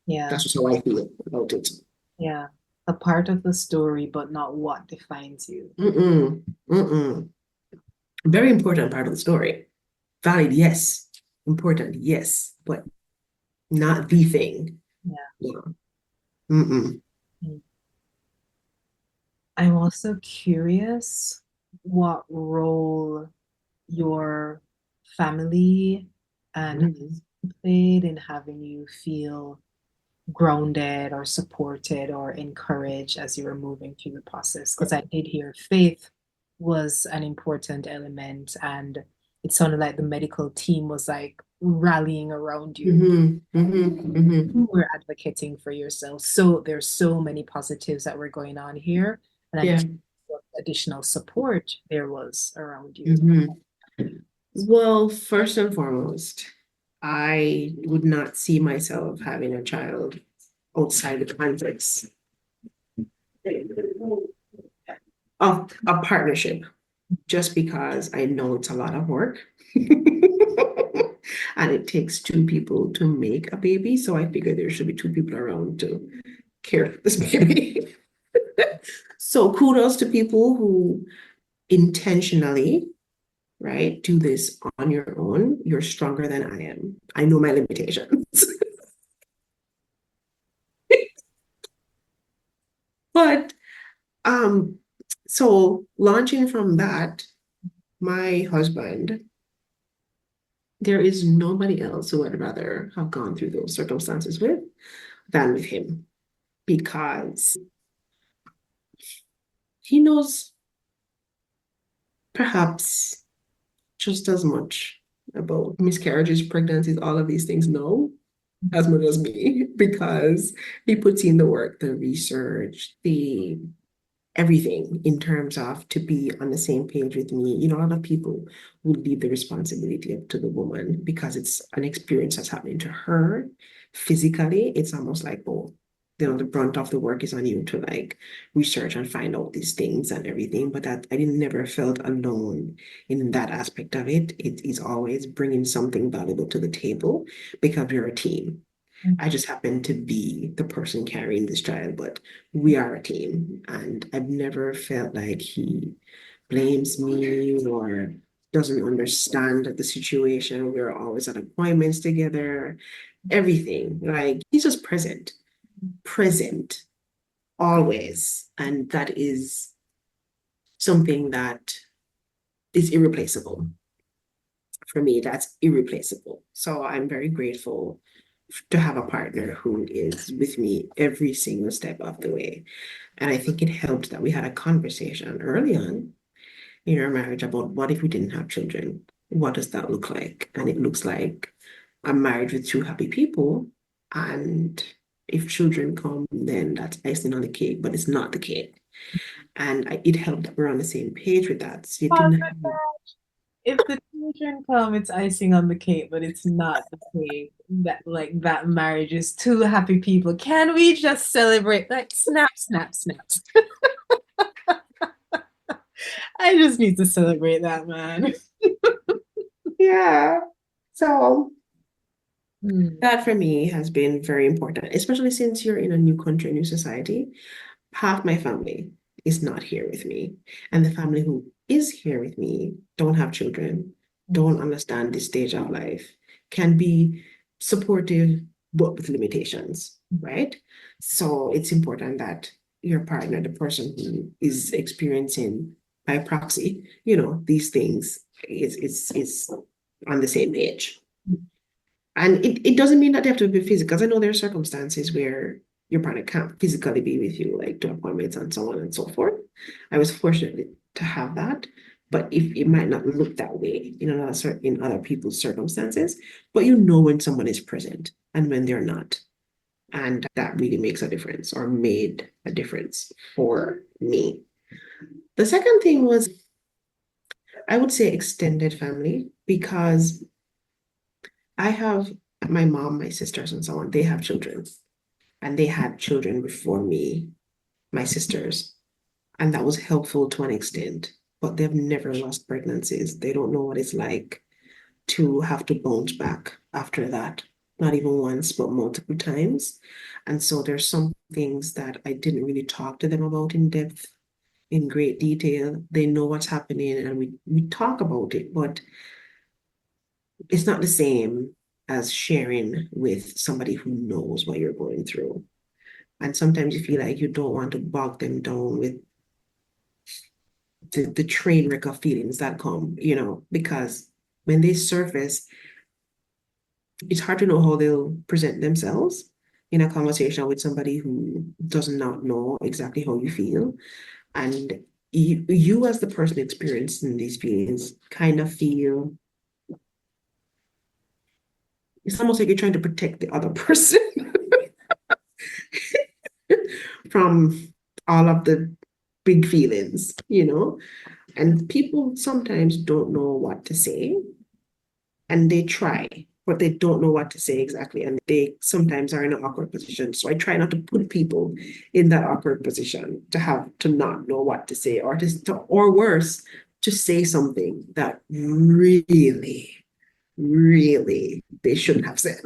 Yeah. that's just how I feel about it. Yeah. A part of the story, but not what defines you. Mm-mm, mm-mm. Very important part of the story. Valid, yes. Important, yes. But not the thing. Yeah. Yeah. Mm-mm. I'm also curious what role your family and played in having you feel grounded or supported or encouraged as you were moving through the process. Because I did hear faith was an important element, and it sounded like the medical team was like rallying around you. Mm-hmm. Mm-hmm. Mm-hmm. You were advocating for yourself. So there's so many positives that were going on here. And I'm Yeah. curious what additional support there was around you. Mm-hmm. Well, first and foremost, I would not see myself having a child outside the context of a partnership, just because I know it's a lot of work. And it takes two people to make a baby. So I figure there should be two people around to care for this baby. So kudos to people who intentionally, right, do this on your own. You're stronger than I am. I know my limitations. But so launching from that, my husband, there is nobody else who I'd rather have gone through those circumstances with than with him because he knows perhaps just as much about miscarriages, pregnancies, all of these things now as much as me because he puts in the work, the research, the everything in terms of to be on the same page with me. You know, a lot of people would leave the responsibility up to the woman because it's an experience that's happening to her physically. It's almost like, oh, you know, the brunt of the work is on you to like research and find out these things and everything. But that I didn't never felt alone in that aspect of it. It is always bringing something valuable to the table because we're a team. I just happen to be the person carrying this child, but we are a team. And I've never felt like he blames me or doesn't understand the situation. We're always at appointments together, everything. Like he's just present always. And that is something that is irreplaceable. For me, that's irreplaceable. So I'm very grateful to have a partner who is with me every single step of the way. And I think it helped that we had a conversation early on in our marriage about what if we didn't have children? What does that look like? And it looks like a marriage with two happy people. And if children come, then that's icing on the cake, but it's not the cake. And it helped that we're on the same page with that. So you Pause didn't with have, that. If the children come, it's icing on the cake, but it's not the cake. That like that marriage is two happy people. Can we just celebrate? Like snap, snap, snaps. I just need to celebrate that, man. yeah. So Hmm. that for me has been very important, especially since you're in a new country, new society. Half my family is not here with me. And the family who is here with me don't have children, don't understand this stage of life, can be supportive, but with limitations, right? So it's important that your partner, the person who is experiencing by proxy, these things is on the same page. And it doesn't mean that they have to be physical, because I know there are circumstances where your partner can't physically be with you, like to appointments and so on and so forth. I was fortunate to have that, but if it might not look that way in other people's circumstances, but when someone is present and when they're not. And that really makes a difference, or made a difference for me. The second thing was, I would say, extended family, because I have my mom, my sisters, and so on. They have children, and they had children before me, my sisters, and that was helpful to an extent. But they've never lost pregnancies. They don't know what it's like to have to bounce back after that, not even once, but multiple times. And so there's some things that I didn't really talk to them about in depth, in great detail. They know what's happening, and we talk about it, but it's not the same as sharing with somebody who knows what you're going through. And sometimes you feel like you don't want to bog them down with the train wreck of feelings that come, because when they surface, it's hard to know how they'll present themselves in a conversation with somebody who does not know exactly how you feel. And you as the person experiencing these feelings kind of feel, it's almost like you're trying to protect the other person from all of the big feelings. And people sometimes don't know what to say, and they try, but they don't know what to say exactly. And they sometimes are in an awkward position. So I try not to put people in that awkward position to have to not know what to say, or worse, to say something that really, really they shouldn't have said.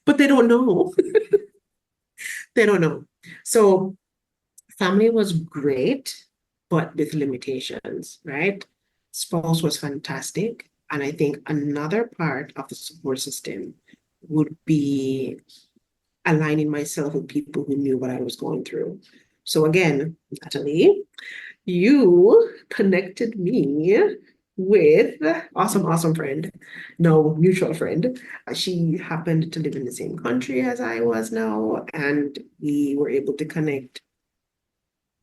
But they don't know. They don't know. So family was great, but with limitations, right? Spouse was fantastic. And I think another part of the support system would be aligning myself with people who knew what I was going through. So again, Natalie, you connected me with awesome, awesome friend, no, mutual friend. She happened to live in the same country as I was now, and we were able to connect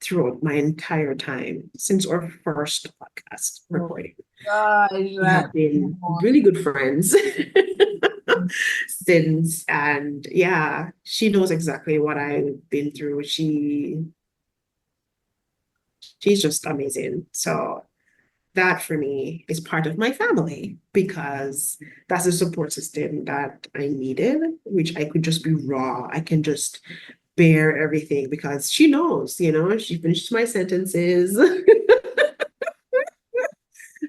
throughout my entire time since our first podcast Oh recording. gosh, We have been really good friends since, and yeah, she knows exactly what I've been through. She's just amazing. So that for me is part of my family, because that's a support system that I needed, which I could just be raw. I can just bear everything because she knows, she finishes my sentences,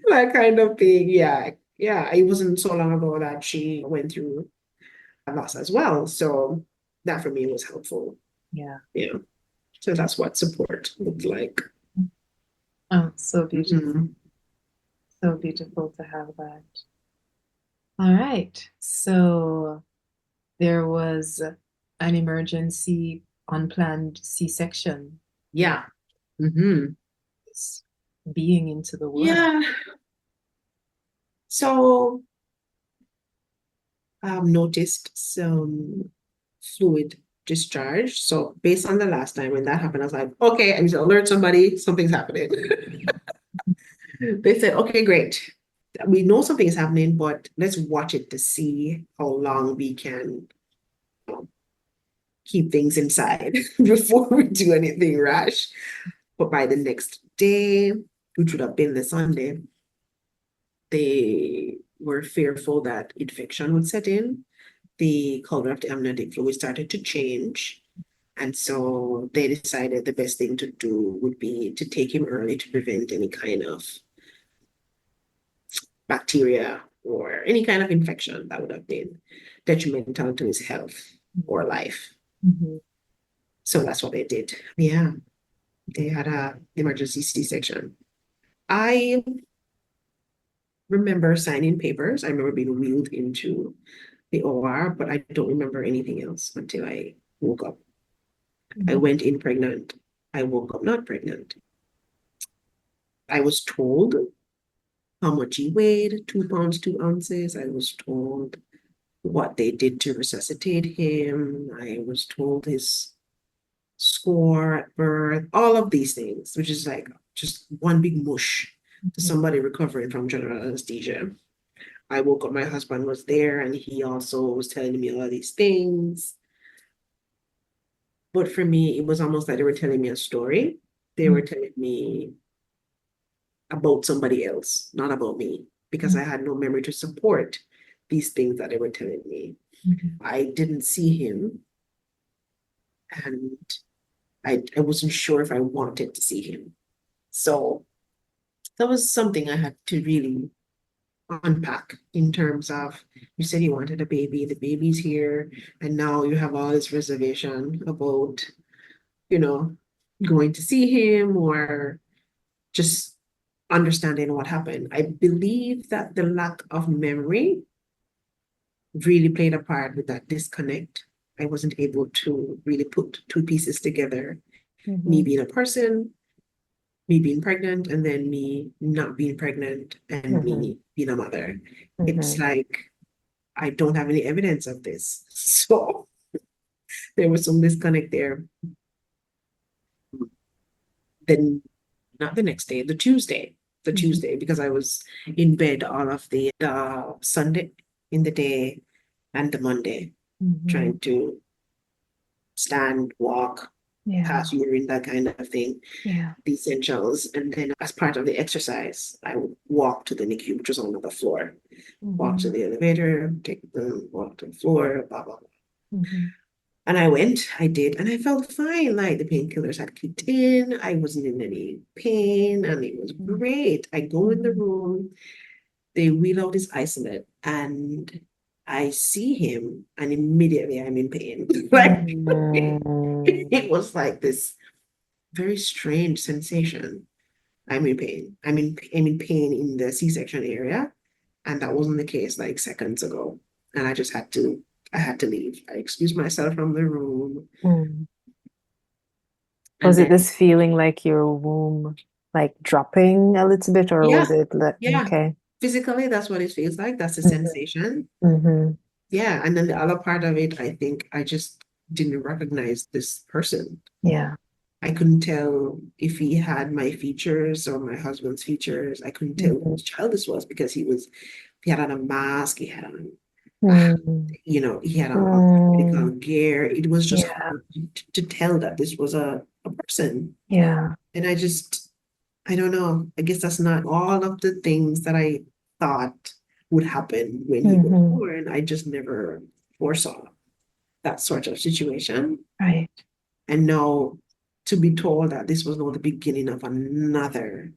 that kind of thing. Yeah. Yeah. It wasn't so long ago that she went through a loss as well. So that for me was helpful. yeah. Yeah. So that's what support looked like. Oh, so beautiful. Mhm. So beautiful to have that. All right. So there was an emergency unplanned C-section. Yeah. Hmm. Being into the world. Yeah. So noticed some fluid discharge. So based on the last time when that happened, I was like, okay, I need to alert somebody, something's happening. They said, okay, great. We know something is happening, but let's watch it to see how long we can keep things inside before we do anything rash. But by the next day, which would have been the Sunday, they were fearful that infection would set in. The color of the amniotic fluid started to change. And so they decided the best thing to do would be to take him early to prevent any kind of bacteria or any kind of infection that would have been detrimental to his health or life. Mm-hmm. So that's what they did. Yeah, they had a emergency C-section. I remember signing papers. I remember being wheeled into the OR, but I don't remember anything else until I woke up. I went in pregnant. I woke up not pregnant. I was told how much he weighed, 2 pounds, 2 ounces. I was told what they did to resuscitate him. I was told his score at birth, all of these things, which is like just one big mush to somebody recovering from general anesthesia. I woke up, my husband was there, and he also was telling me all these things. But for me, it was almost like they were telling me a story. They were telling me about somebody else, not about me, because I had no memory to support these things that they were telling me. I didn't see him, and I wasn't sure if I wanted to see him. So that was something I had to really unpack in terms of, you said you wanted a baby, the baby's here, and now you have all this reservation about, going to see him or just understanding what happened. I believe that the lack of memory really played a part with that disconnect. I wasn't able to really put two pieces together. Me being a person, me being pregnant, and then me not being pregnant, and me being a mother. It's like I don't have any evidence of this. So there was some disconnect there. Then not the next day, the Tuesday, because I was in bed all of the Sunday in the day and the Monday, trying to stand, walk, pass urine, that kind of thing, the essentials. And then as part of the exercise, I would walk to the NICU, which was on the floor, walk to the elevator, walk to the floor, blah, blah, blah. And I did, and I felt fine. Like the painkillers had kicked in. I wasn't in any pain, and it was great. I go in the room, they wheel out his isolate, and I see him, and immediately I'm in pain. Like it was like this very strange sensation. I'm in pain. I'm in pain in the C-section area, and that wasn't the case like seconds ago. And I had to leave. I excused myself from the room. Was it Then, this feeling like your womb like dropping a little bit, or was it like okay? Physically, that's what it feels like. That's the sensation. Yeah. And then the other part of it, I think I just didn't recognize this person. Yeah. I couldn't tell if he had my features or my husband's features. I couldn't tell whose child this was because he had on a mask, he had on he had on medical gear. It was just hard to tell that this was a person. Yeah. And I don't know. I guess that's not all of the things that I thought would happen when he was born. I just never foresaw that sort of situation. Right. And now to be told that this was not the beginning of another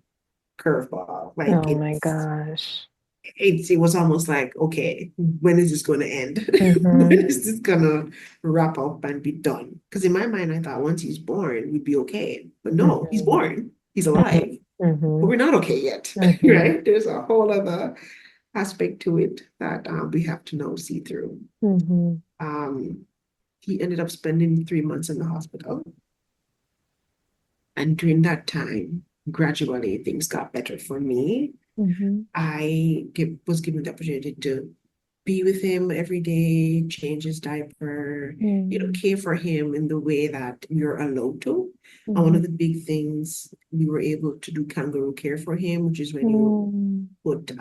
curveball. Like Oh my gosh. it was almost like, okay, when is this going to end? When is this going to wrap up and be done? Because in my mind, I thought once he's born, we'd be okay. But no, he's born. He's alive. But we're not okay yet, right? There's a whole other aspect to it that we have to now see through. He ended up spending 3 months in the hospital. And during that time, gradually things got better for me. I was given the opportunity to be with him every day, change his diaper, Mm. care for him in the way that you're allowed to. And one Mhm. of the big things we were able to do kangaroo care for him, which is when you Mm. put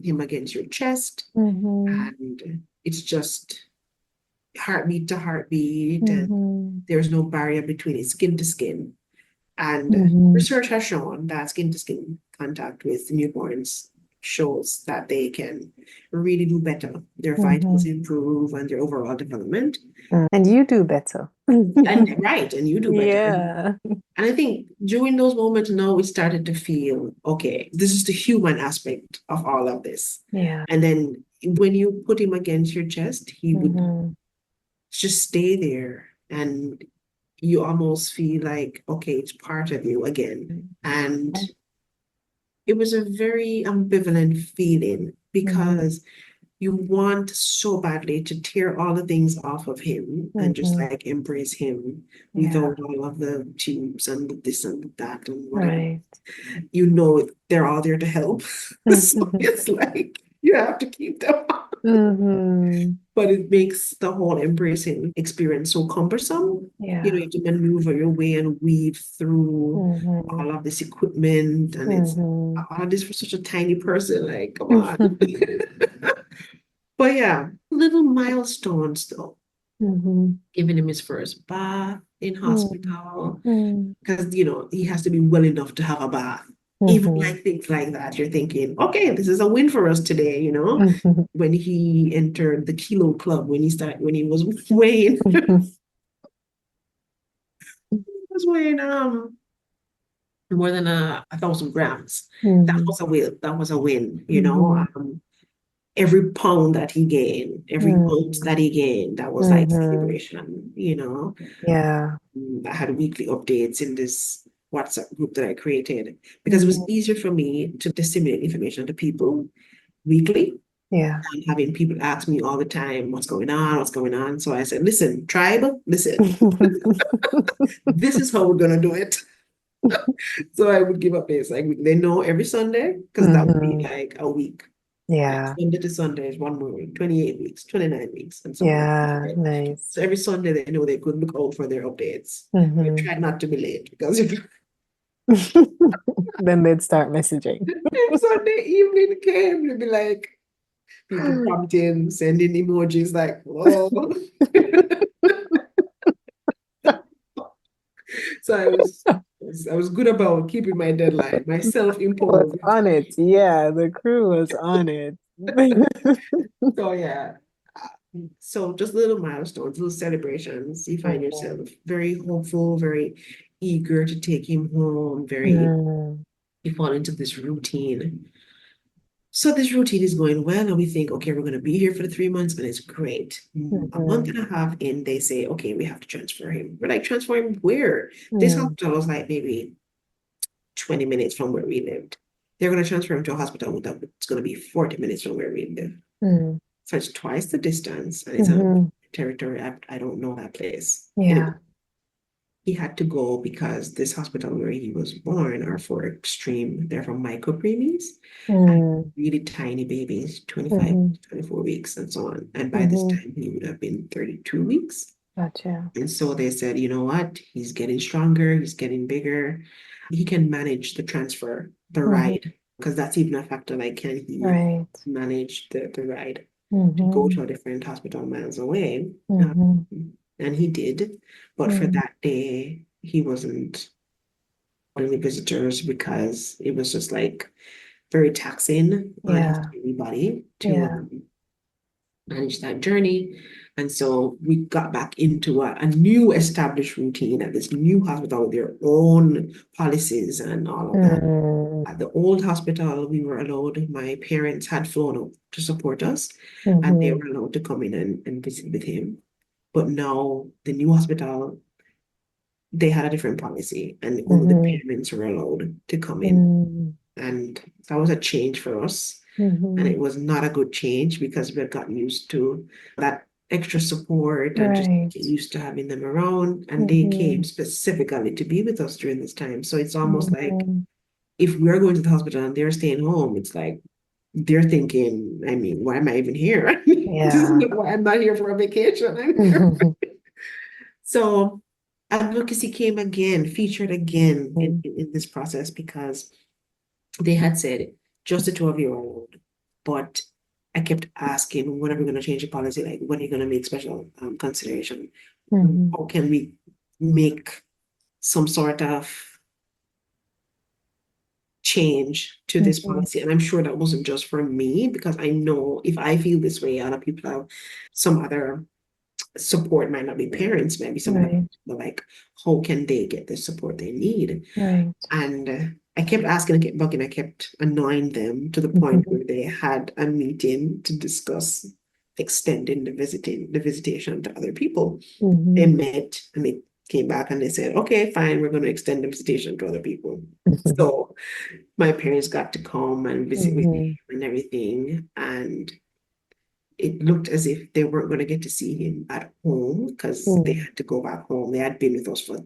him against your chest, Mhm. and it's just heartbeat to heartbeat, and Mhm. there's no barrier between it, skin to skin. And Mhm. research has shown that skin to skin contact with newborns shows that they can really do better. Their vitals Mhm. improve and their overall development. And you do better. And right, and you do better. Yeah. And I think during those moments now we started to feel, okay, this is the human aspect of all of this. Yeah. And then when you put him against your chest, he would Mhm. just stay there. And you almost feel like, okay, it's part of you again. And it was a very ambivalent feeling Mhm. because you want so badly to tear all the things off of him and just Mhm. like embrace him Yeah. without all of the tubes and the this and that and whatever. Right. They're all there to help. So Mhm. it's like you have to keep them on. Mhm. But it makes the whole embracing experience so cumbersome. You Yeah. have to maneuver your way and weave through Mhm. all of this equipment, and it's Mhm. all of this for such a tiny person. Like, come on. But yeah, little milestones though. Mhm. Giving him his first bath in Mhm. hospital, Mhm. because he has to be well enough to have a bath. Even Mhm. like things like that, you're thinking, okay, this is a win for us today. Mhm. When he entered the kilo club, when he was weighing, was weighing more than 1,000 grams. That Mhm. was a win. That was a win. Mhm. Every pound that he gained, every ounce Mhm. that he gained, that was like Mhm. celebration. Yeah. I had weekly updates in this WhatsApp group that I created because it was Mhm. easier for me to disseminate information to people weekly Yeah. than having people ask me all the time, what's going on, what's going on. So I said, listen, tribe, listen, this is how we're gonna do it. So I would give updates like they know every Sunday because that would be Mhm. like a week. Like Yeah. Sunday to Sunday is one more week, 28 weeks, 29 weeks, and so on. Yeah. Right? Nice. So every Sunday they know they could look out for their updates. I Mhm. try not to be late because if Then they'd start messaging. if Sunday evening came, you'd be like people prompting, sending emojis like, whoa. So I was good about keeping my deadline, my Was self-imposed. on it. Yeah, the crew was on it. So yeah. So just little milestones, little celebrations. You find Mhm. yourself very hopeful, very eager to take him home, Mm. you fall into this routine. So this routine is going well, and we think, okay, we're going to be here for the 3 months, and it's great. A month Mhm. and a half in, they say, okay, we have to transfer him. We're like, transfer him where? This Mm. hospital was like maybe 20 minutes from where we lived. They're going to transfer him to a hospital that's going to be 40 minutes from where we live. Mm. So it's twice the distance, and it's a Mhm. territory. I don't know that place. Anyway, Yeah. he had to go because this hospital where he was born are for they're from micro preemies and Mm. really tiny babies, 25, Mhm. 24 weeks, and so on. And by this Mhm. time, he would have been 32 weeks. Gotcha. And so they said, you know what? He's getting stronger, he's getting bigger. He can manage the transfer, the Mhm. ride, because that's even a factor. Like, can he Right. manage the ride to go Mhm. to a different hospital miles away? Mhm. And he did. But for Mm. that day, he wasn't any visitors because it was just like very taxing on his Yeah. daily body to Yeah. manage that journey. And so we got back into a new established routine at this new hospital with their own policies and all of that. Mm. At the old hospital, we were allowed, my parents had flown up to support us, and they Mhm. were allowed to come in and visit with him. But now the new hospital, they had a different policy, and only the Mhm. parents were allowed to come in. Mm. And that was a change for us. And Mhm. it was not a good change because we had gotten used to that extra support and just Right. get used to having them around. And they came Mhm. specifically to be with us during this time. So it's almost like Mhm. if we're going to the hospital and they're staying home, it's like they're thinking, I mean, why am I even here? I mean, this is Yeah. not why I'm not here for a vacation. I'm here. So advocacy came again, featured again in this process because they had said just a 12-year-old, but I kept asking, when are we going to change the policy? Like, when are you going to make special consideration? Mhm. How can we make some sort of change to this Mhm. policy? And I'm sure that wasn't just for me, because I know if I feel this way, other people have some other support. Might not be parents, maybe some other Right. people, like, how can they get the support they need? Right. And I kept asking, I kept bugging, I kept annoying them to the point Mhm. where they had a meeting to discuss extending the visitation to other people. They Mhm. met and they came back and they said, okay, fine, we're going to extend the visitation to other people. Mhm. So my parents got to come and visit with him Mhm. and everything. And it looked as if they weren't going to get to see him at home because they Mhm. had to go back home. They had been with us for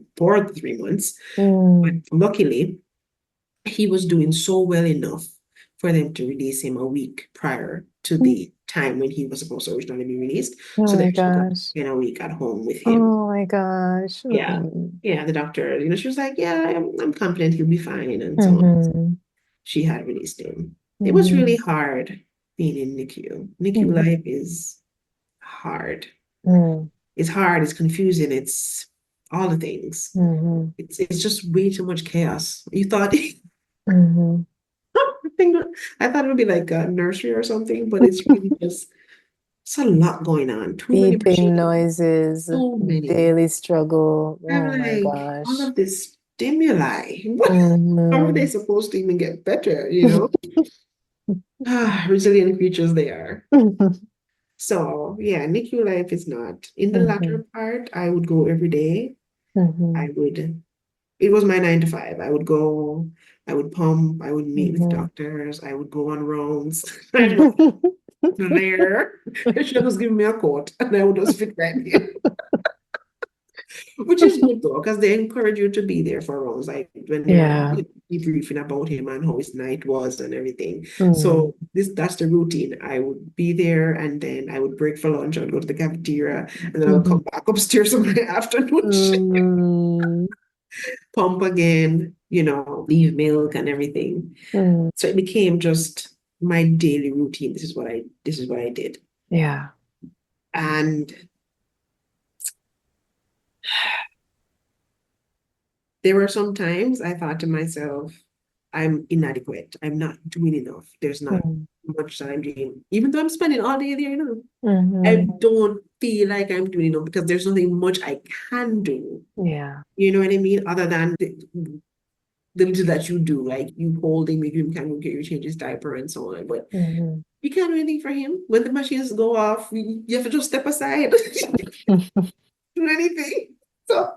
3 months. But Mhm. luckily, he was doing so well enough for them to release him a week prior to the time when he was supposed to originally be released. Oh So they my actually got gosh. a week at home with him. Oh my gosh. Yeah. Mm. Yeah, the doctor, she was like, yeah, I'm confident he'll be fine, and so on. Mhm. She had released him. It was really Mhm. hard being in NICU. NICU Mhm. life is hard. Mhm. It's hard, it's confusing, it's all the things. Mhm. It's just way too much chaos. You thought Mhm. I think I thought it would be like a nursery or something, but it's really just it's a lot going on. Too many Beeping machines, noises, so many. daily struggle. I'm Oh my like, all gosh. of this stimuli. What? How are they Mhm. supposed to even get better? Resilient creatures they are. So yeah, NICU life is not. In the Mhm. latter part, I would go every day. I Mhm. would It was my 9 to 5. I would go, I would pump, I would meet with Mhm. doctors, I would go on rounds. I'm like there. She was giving me a coat and I would just fit right in. Which is good though, because they encourage you to be there for rounds, like when they're Yeah. debriefing about him and how his night was and everything. Mhm. So that's the routine. I would be there and then I would break for lunch. I would go to the cafeteria and then I would come Mhm. back upstairs for my afternoon shift, Mhm. pump again, leave milk and everything. Mhm. So it became just my daily routine. This is what I did. Yeah. And there were some times I thought to myself, I'm inadequate. I'm not doing enough. There's not Mhm. much that I'm doing. Even though I'm spending all day there, I Mhm. don't feel like I'm doing enough because there's nothing much I can do. Yeah. You know what I mean? Other than the little that you do, like you hold him, if you can get you change his diaper and so on. But Mhm. you can't do anything for him. When the machines go off, you have to just step aside. Do anything. So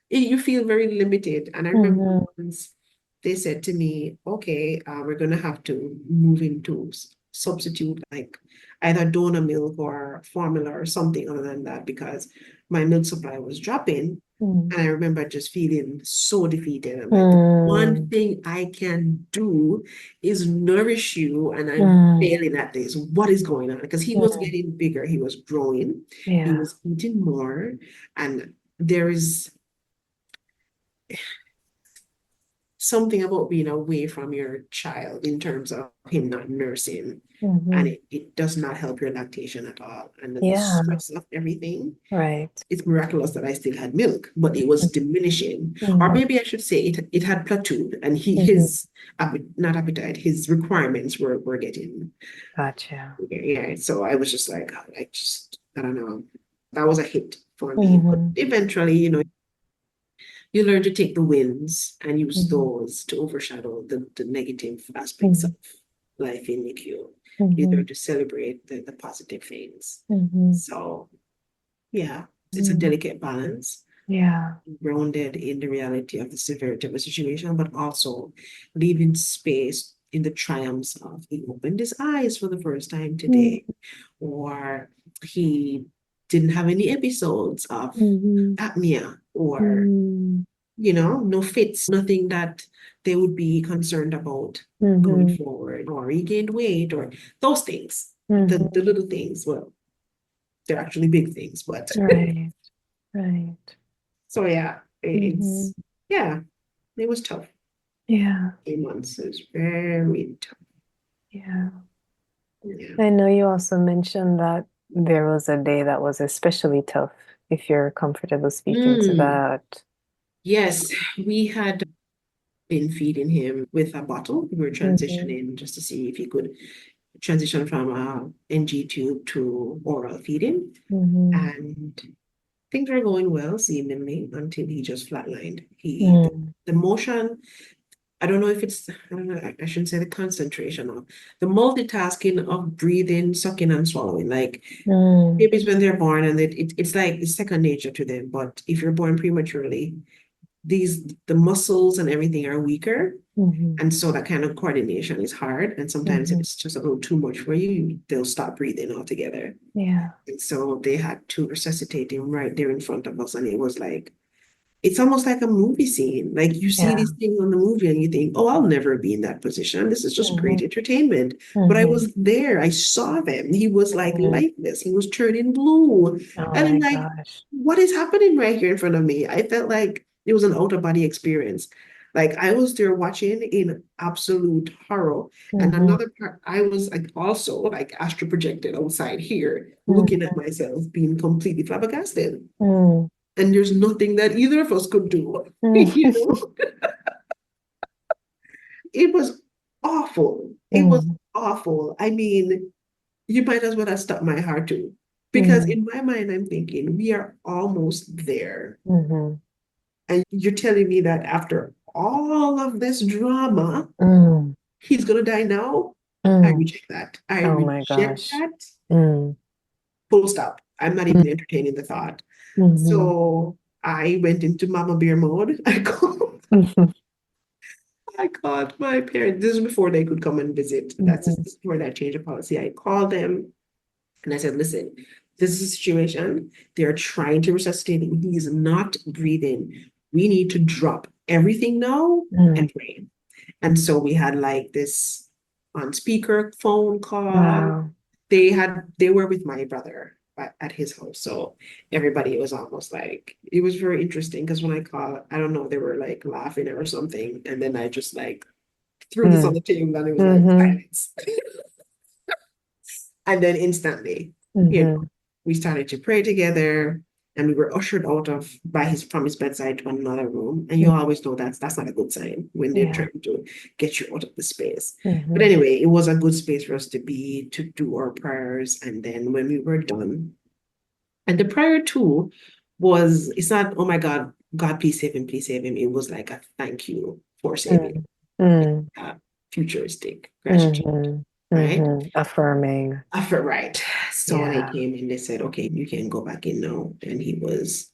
you feel very limited. And I remember Mhm. once they said to me, okay, we're going to have to move into substitute, like either donor milk or formula or something other than that, because my milk supply was dropping. Mhm. And I remember just feeling so defeated. I'm like, the one Mhm. thing I can do is nourish you, and I'm Mhm. failing at this. What is going on? Because he was Mhm. getting bigger, he was growing, he Yeah. was eating more, and there is something about being away from your child in terms of him not nursing, and Mhm. it does not help your lactation at all. And then the Yeah. stress of everything, Right. it's miraculous that I still had milk, but it was diminishing. Or Mhm. maybe I should say it had plateaued, and Mhm. not appetite, his requirements were getting, Gotcha. yeah. So I was just like, I don't know. That was a hit for me. But Mhm. eventually, you learn to take the wins and use Mhm. those to overshadow the negative aspects of Mhm. life in NICU. You learn Mhm. to celebrate the positive things. Mhm. So, yeah, it's a Mhm. delicate balance, Yeah. grounded in the reality of the severity of the situation, but also leaving space in the triumphs of he opened his eyes for the first time today, Mhm. or he didn't have any episodes of Mhm. apnea, or Mhm. no fits, nothing that they would be concerned about going Mm-hmm. forward, or he gained weight, or those things. The Mm-hmm. little things, well, they're actually big things, but Right. Right. so yeah, Mm-hmm. yeah, it was tough. Yeah. 8 months is very tough. Yeah. Yeah. I know you also mentioned that there was a day that was especially tough, if you're comfortable speaking to Mm, that. yes, we had been feeding him with a bottle. We were Mm-hmm. transitioning just to see if he could transition from a NG tube to oral feeding. Mm-hmm. And things were going well, seemingly, until he just flatlined. Mm, The motion, I don't know if it's, I don't know, I shouldn't say the concentration of the multitasking of breathing, sucking, and swallowing. Like mm, babies when they're born, and it's like it's second nature to them. But if you're born prematurely, the muscles and everything are weaker. mm-hmm. And so that kind of coordination is hard. And sometimes if Mm-hmm. it's just a little too much for you, they'll stop breathing altogether. Yeah. And so they had to resuscitate him right there in front of us. And it was like, it's almost like a movie scene. Like you see Yeah. these things on the movie and you think, oh, I'll never be in that position. This is just Mm-hmm. great entertainment. But I Mm-hmm. was there. I saw them. He was like Mm-hmm. lifeless. He was turning blue. Oh And I'm my like, gosh. what is happening right here in front of me? I felt like it was an out of body experience. Like I was there watching in absolute horror. And Mm-hmm. another part, I was like also like astral projected outside here, looking Mm-hmm. at myself, being completely flabbergasted. Mm, And there's nothing that either of us could do. You mm, know, it was awful. It was mm, awful. I mean, you might as well have stopped my heart too. Because mm, in my mind, I'm thinking we are almost there. mm-hmm. And you're telling me that after all of this drama, Mm, he's going to die now? I mm. reject that. I Oh my reject gosh. that. Mm, Full stop. I'm not mm, even entertaining the thought. mm-hmm. So I went into mama bear mode. Mm-hmm. I called my parents. This is before they could come and visit. That's Mm-hmm. just this is before that change of policy. I called them and I said, listen, this is a situation. They're trying to resuscitate him. He's not breathing. We need to drop everything now Mm. and pray. And so we had like this on speaker phone call. Wow. They were with my brother at his house. So everybody was almost like it was very interesting because when I called, I don't know, they were like laughing or something. And then I just like threw this on Mm. the table and it was like Mm-hmm. silence. And then instantly, you know, Mm-hmm. we started to pray together and we were ushered out of by his from his bedside to another room. And you Mm. always know that's not a good sign when they're Yeah. trying to get you out of the space. But Mm-hmm. anyway, it was a good space for us to be to do our prayers. And then when we were done, and the prayer too was it's not, oh my God, God, please save him, please save him. It was like a thank you for saving, Mm. Mm. uh, futuristic gratitude, Mm-hmm. right? Mm-hmm. Affirming. After right. So they Yeah. came and they said, okay, you can go back in now. And he was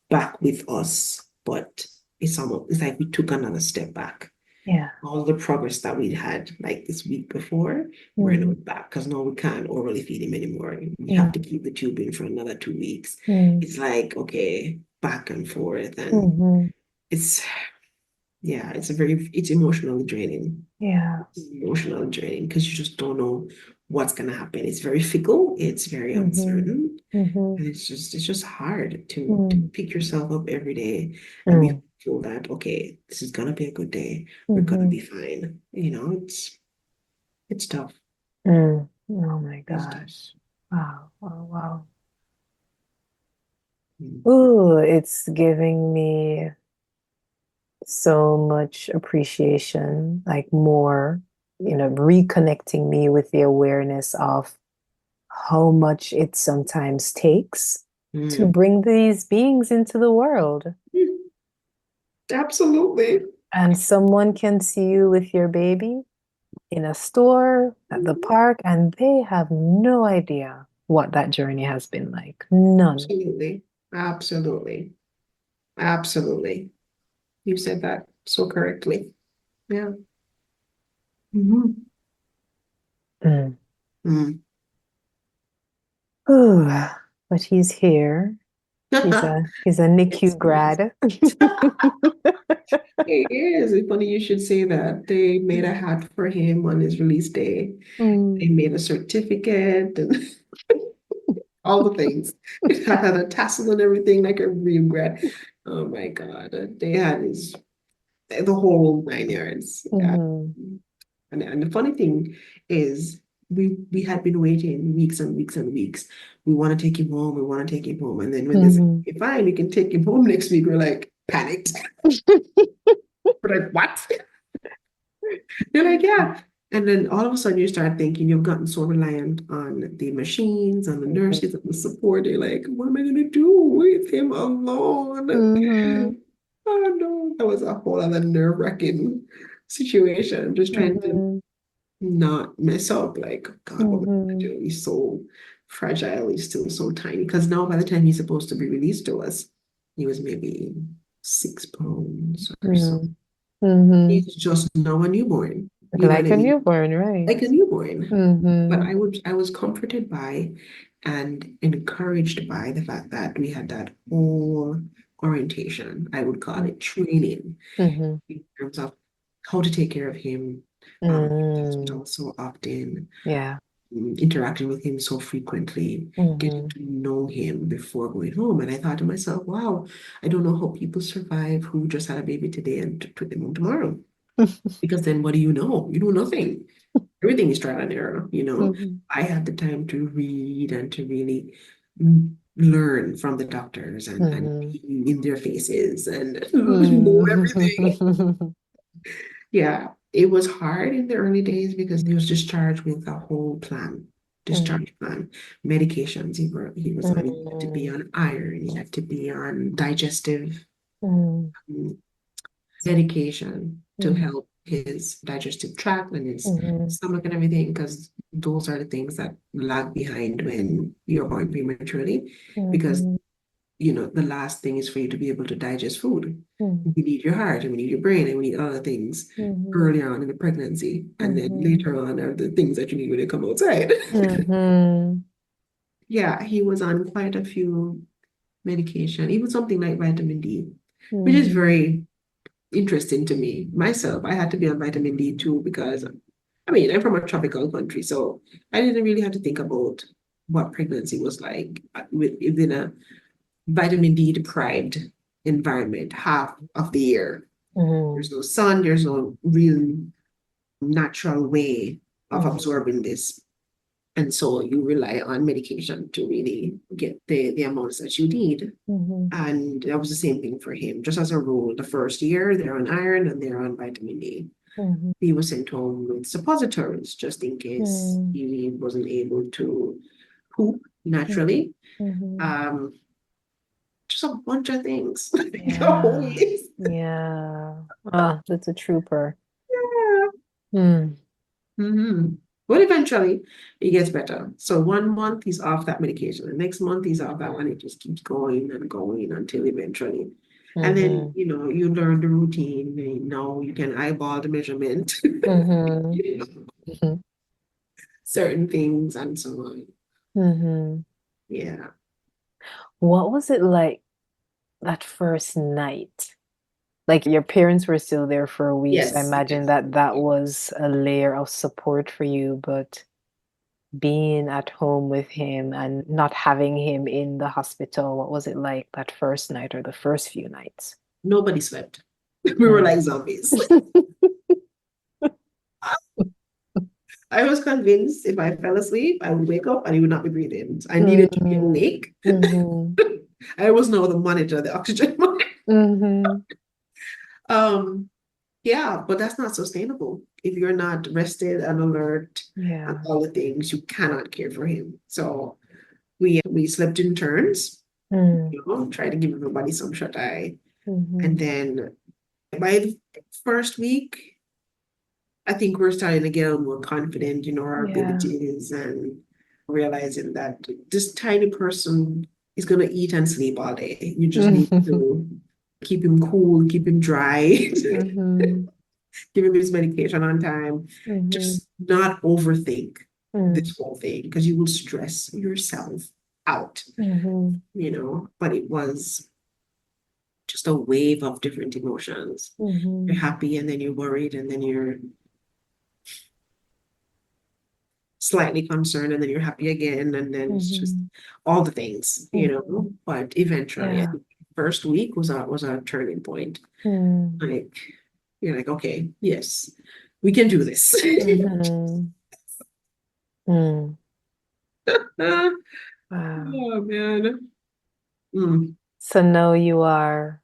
back with us. But it's like we took another step back. Yeah. All the progress that we'd had like this week before, we're Mm-hmm. now back because now we can't orally feed him anymore. We have Mm. to keep the tube in for another 2 weeks. Mm. It's like, okay, back and forth. And Mm-hmm. it's yeah, it's emotionally draining. Yeah. It's emotionally draining because you just don't know what's gonna happen. It's very fickle, it's very Mm-hmm. uncertain, Mm-hmm. and it's just hard to Mm. pick yourself up every day and be Mm. hopeful that okay, this is gonna be a good day. We're gonna Mm-hmm. be fine. You know, it's tough. Mm. Oh my It's tough. gosh. Wow. Wow. Wow. Mm. Ooh, it's giving me so much appreciation, like more, reconnecting me with the awareness of how much it sometimes takes to Mm. bring these beings into the world. Mm. Absolutely. And someone can see you with your baby in a store, at the park, and they have no idea what that journey has been like. None. Absolutely. Absolutely. Absolutely. You said that so correctly. Yeah. Mhm. Mm. Mm. Ooh, but he's here. He's a NICU grad. It is. It's funny you should say that. They made a hat for him on his release day. They Mm. made a certificate and all the things. It had a tassel and everything, like a real grad. Oh my God. They had the whole 9 yards. Yeah. Mhm. And the funny thing is, we had been waiting weeks and weeks and weeks. We want to take him home. We want to take him home. And then when they said, Mhm. okay, fine, you can take him home next week, we're like panicked. We're like, what? They're like, yeah. And then all of a sudden you start thinking you've gotten so reliant on the machines, on the nurses, and the support. You're like, what am I going to do with him alone? Mhm. Oh no, that was a whole other nerve-wracking situation. Just trying to Mhm. not mess up. Like, God, what am I going to Mhm. do? He's so fragile. He's still so tiny. Because now by the time he's supposed to be released to us, he was maybe 6 pounds or so. Mhm. Mhm. He's just now a newborn. You know what Like I a mean? newborn, right? Like a newborn. But Mhm. I was comforted by and encouraged by the fact that we had that whole orientation, I would call it training, Mhm. in terms of how to take care of him, Mm. hospital so often, Yeah. interacting with him so frequently, getting Mhm. to know him before going home. And I thought to myself, wow, I don't know how people survive who just had a baby today and took them home tomorrow. Because then what do you know? You know nothing. Everything is trial and error. Mhm. I had the time to read and to really learn from the doctors and Mhm. be in their faces and know everything. Mhm. Yeah, it was hard in the early days because he was discharged with a whole plan, Mhm. discharge plan, medications he was on. He had to be Mhm. on iron, he had to be on digestive Mhm. um, medication to Mhm. help his digestive tract and his Mhm. stomach and everything, because those are the things that lag behind when you're born prematurely. Because, Mhm. the last thing is for you to be able to digest food. Mhm. We need your heart and we need your brain and we need other things Mhm. early on in the pregnancy. And then Mhm. later on are the things that you need when you come outside. Mhm. Yeah, he was on quite a few medication, even something like vitamin D, which is Mhm. very interesting to me. Myself, I had to be on vitamin D too because, I mean, I'm from a tropical country, so I didn't really have to think about what pregnancy was like within a vitamin D deprived environment half of the year. Mhm. There's no sun, there's no real natural way of Mhm. absorbing this. And so you rely on medication to really get the amounts that you need. Mhm. And that was the same thing for him. Just as a rule, the first year they're on iron and they're on vitamin D. Mhm. He was sent home with suppositories just in case Mhm. he wasn't able to poop naturally. Mhm. Um, just a bunch of things. Yeah. Always. Yeah. Ah, that's a trooper. Yeah. Mm. But eventually it gets better. So 1 month he's off that medication. The next month he's off that one. It just keeps going and going until eventually. And then, Mhm. you learn the routine. And now you can eyeball the measurement, Mhm. you know, Mhm. certain things and so on. Mhm. Yeah. What was it like that first night? Like your parents were still there for a week, so I Yes, imagine yes. that that was a layer of support for you, but being at home with him and not having him in the hospital, what was it like that first night or the first few nights? Nobody slept. We were like Mm. zombies. I was convinced if I fell asleep, I would wake up and he would not be breathing. I needed to be Mhm. awake. Mhm. I was now the monitor, the oxygen monitor. Mhm. Um, yeah, but that's not sustainable. If you're not rested and alert and Yeah. all the things, you cannot care for him. So we slept in turns, Mm. try to give everybody some shut eye. And Mhm. then by the first week, I think we're starting to get more confident, our Yeah. abilities and realizing that this tiny person is going to eat and sleep all day. You just need Mhm. to keep him cool, keep him dry, Mhm. give him his medication on time. Mhm. Just not overthink Mm. this whole thing because you will stress yourself. out, Mhm. but it was just a wave of different emotions. You're Mhm. happy and then you're worried and then you're slightly concerned and then you're happy again. And then it's just Mhm. all the things, Mhm. but eventually, I Yeah. think first week was a turning point. Mm. Like, you're like, okay, yes, we can do this. Mhm. Mm. Oh Wow. man. Mm. So no, you are.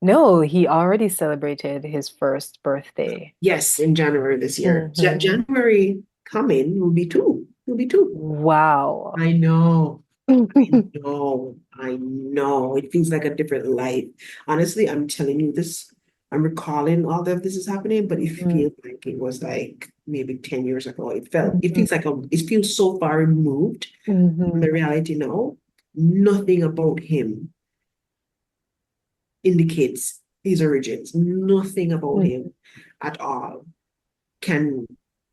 No, he already celebrated his first birthday. Yes, in January this year. Mhm. January coming will be two. Will be two. Wow. I know. I know. It feels like a different life. Honestly, I'm telling you this. I'm recalling all of this is happening, but it Mhm. feels like it was like maybe 10 years ago. It Mhm. feels like it feels so far removed from the Mhm. reality now. Nothing about him indicates his origins. Nothing about him Mhm. at all can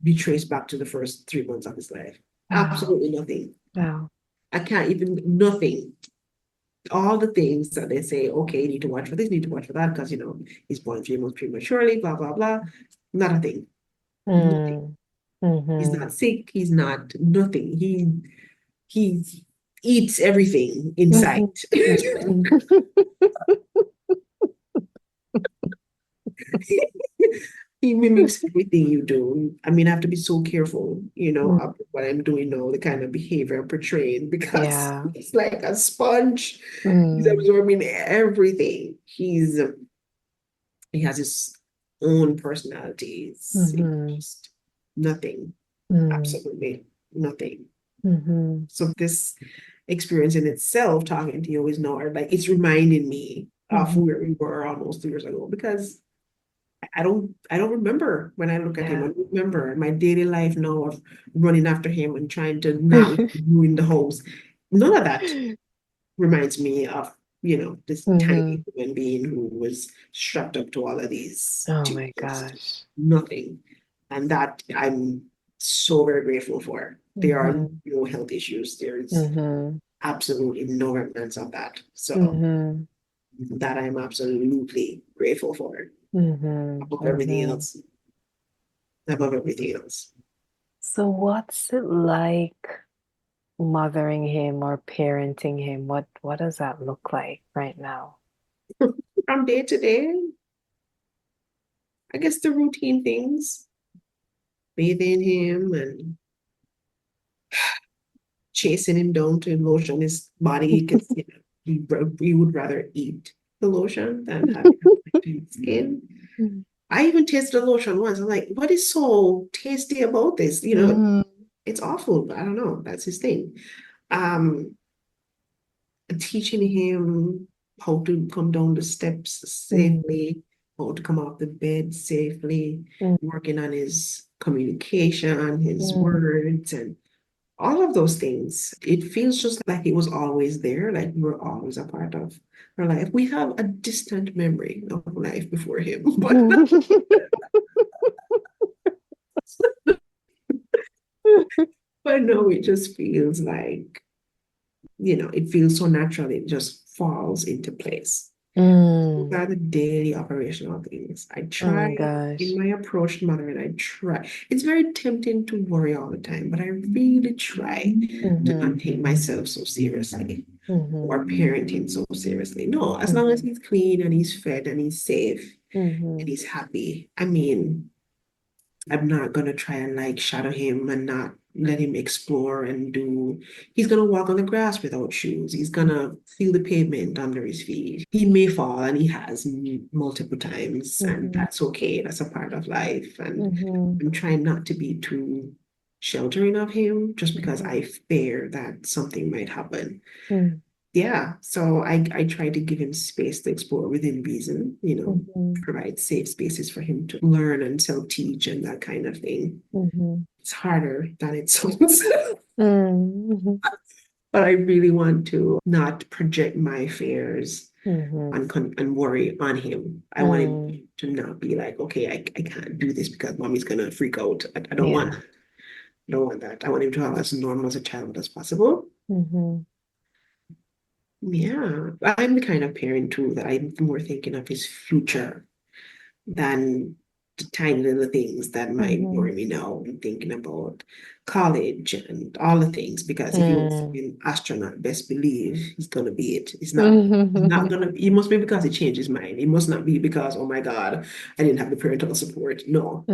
be traced back to the first 3 months of his life. Wow. Absolutely nothing. Wow. I can't even, nothing. All the things that they say, okay, you need to watch for this, you need to watch for that, because, he's born 3 months prematurely, blah, blah, blah. Not a thing. Nothing. Mm. He's Mhm. not sick. He's not nothing. He eats everything in sight. Mhm. Mhm. He mimics everything you do. I mean, I have to be so careful, of what I'm doing now, the kind of behavior I'm portraying, because Yeah. he's like a sponge. He's Mm. absorbing everything. He has his own personalities. It's Mhm. just nothing, Mm. absolutely nothing. Mhm. So this experience in itself, talking to you is now like it's reminding me of Mhm. where we were almost 2 years ago, because I don't remember when I look at him. I Yeah. don't remember my daily life now of running after him and trying to not ruin the house. None of that reminds me of, this tiny Mhm. human being who was strapped up to all of these Oh my teenagers. gosh. Nothing. And that I'm so very grateful for. There are Mhm. no health issues. There's Mhm. absolutely no remnants of that. So Mhm. that I'm absolutely grateful for Mhm. above everything Mhm. else. Above everything else. So what's it like mothering him or parenting him? What does that look like right now? From day to day, I guess the routine things, bathing him and chasing him down to lotion his body, because he would rather eat the lotion than have it to his skin. I even tasted the lotion once. I'm like, what is so tasty about this? Mhm. It's awful, but I don't know. That's his thing. Um, Teaching him how to come down the steps Mhm. safely, how to come off the bed safely, Mhm. working on his communication, his Mhm. words, and all of those things. It feels just like it was always there, like we were always a part of her life. We have a distant memory of life before him, but no, it just feels like, it feels so natural. It just falls into place. Those Mm. are the daily operational things. I Oh my try in gosh. my approach to mothering, I try. It's very tempting to worry all the time, but I really try to Mhm. not take myself so seriously Mhm. or parenting so seriously. No, as long as Mhm. he's clean and he's fed and he's safe and Mhm. he's happy. I mean, I'm not gonna try and like shadow him and not let him explore and do. He's gonna walk on the grass without shoes. He's gonna feel the pavement under his feet. He may fall, and he has multiple times, and Mhm. that's okay. That's a part of life. And Mhm. I'm trying not to be too sheltering of him just because Mhm. I fear that something might happen. Mhm. Yeah, so I try to give him space to explore within reason, Mhm. provide safe spaces for him to learn and self-teach and that kind of thing. Mhm. It's harder than it sounds, Mhm. but I really want to not project my fears Mhm. and worry on him. I want him Mm. to not be like, okay, I can't do this because mommy's gonna freak out. I don't want Yeah. that. I don't want that. I want him to have as normal as a child as possible. Mhm. Yeah. I'm the kind of parent too that I'm more thinking of his future than the tiny little things that might Mm-hmm. worry me now. I'm thinking about college and all the things because if he wants to Mm. be an astronaut, best believe he's gonna be it. He's not Mm-hmm. gonna be, it must be because he changed his mind. It must not be because, oh my God, I didn't have the parental support. No.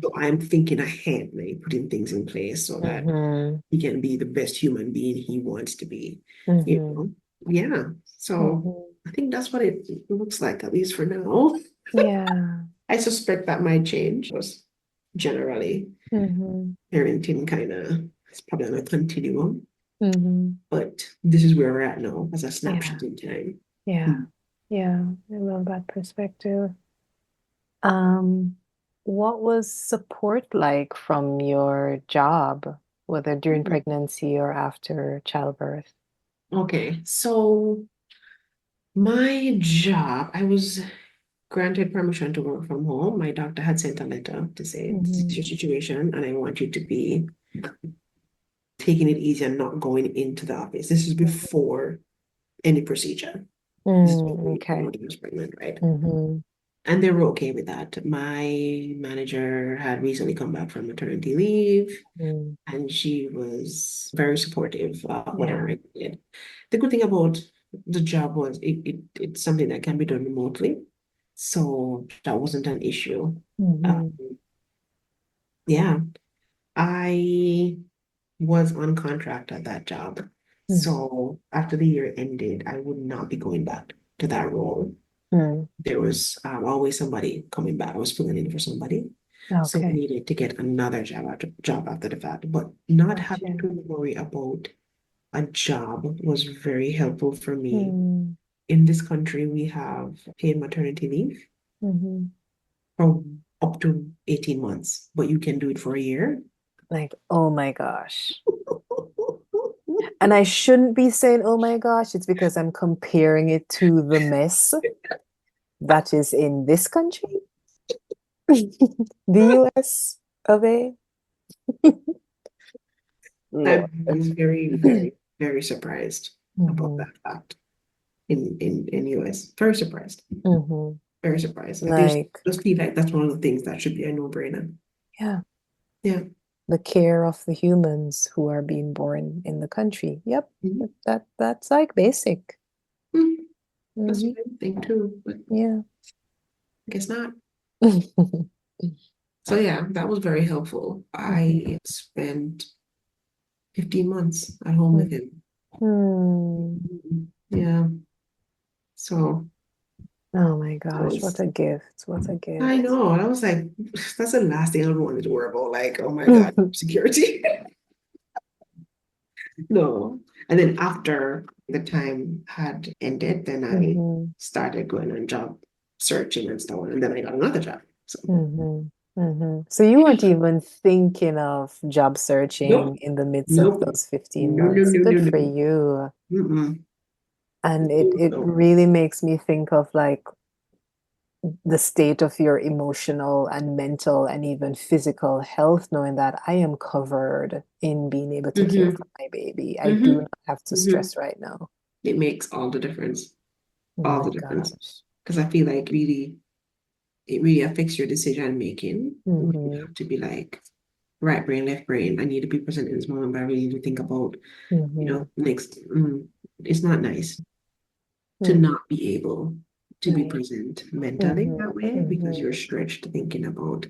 So I'm thinking ahead, like putting things in place so that Mm-hmm. he can be the best human being he wants to be. You Mm-hmm. know? Yeah. So Mm-hmm. I think that's what it looks like, at least for now. Yeah. I suspect that might change. Because generally, Mm-hmm. parenting kind of is probably on a continuum, Mm-hmm. but this is where we're at now as a Yeah. snapshot in time. Yeah. Hmm. Yeah. I love that perspective. Um, what was support like from your job, whether during pregnancy or after childbirth? Okay, so my job, I was granted permission to work from home. My doctor had sent a letter to say, this is Mm-hmm. your situation, and I want you to be taking it easy and not going into the office. This is before any procedure. This is Mm, before you know okay. I was pregnant, right? Mm-hmm. And they were okay with that. My manager had recently come back from maternity leave, Mm. and she was very supportive of whatever Yeah. I did. The good thing about the job was it's something that can be done remotely. So that wasn't an issue. Mm-hmm. Yeah, I was on contract at that job. So after the year ended, I would not be going back to that role. Mm-hmm. There was always somebody coming back. I was filling in for somebody. So I Okay. needed to get another job after the fact. But not having Gotcha. to worry about a job was very helpful for me. Mm. In this country, we have paid maternity leave Mm-hmm. for up to 18 months, but you can do it for a year. Like, oh my gosh. And I shouldn't be saying, oh my gosh, it's because I'm comparing it to the mess that is in this country, the US of A. I Lord. was very, very, very surprised about Hmm. that fact in US. Very surprised. Hmm. Very surprised. I Like, just feel like that's one of the things that should be a no-brainer. yeah, Yeah. the care of the humans who are being born in the country. Yep, Mhm. that's like basic. Mhm. That's Hmm. what I think too, but Yeah. I guess not. So yeah, that was very helpful. I spent 15 months at home with him. Hmm. Mhm. Yeah. So Oh my that gosh, what was, a gift. What a I gift. know. And I was like, that's the last thing I wanted to worry about. Like, oh my God, security. No. And then after the time had ended, then I Hmm. started going on job searching and so on. And then I got another job. So Hmm. Hmm. So you weren't even thinking of job searching nope, in the midst of nope, those 15 no, no, months. no, no, Good for no. you. Mm-mm. And it No. really makes me think of like the state of your emotional and mental and even physical health, knowing that I am covered in being able to care Mm-hmm. for my baby. I do Mm-hmm. not have to Mm-hmm. stress right now. It makes all the difference. Oh All the my difference. gosh. Because I feel like it really affects your decision making. You Mm-hmm. have to be like right brain, left brain. I need to be present in this moment, but I really need to think about, Mm-hmm. next. It's not nice to Mm. not be able to be Right. present mentally Mm-hmm. that way because Mm-hmm. you're stretched thinking about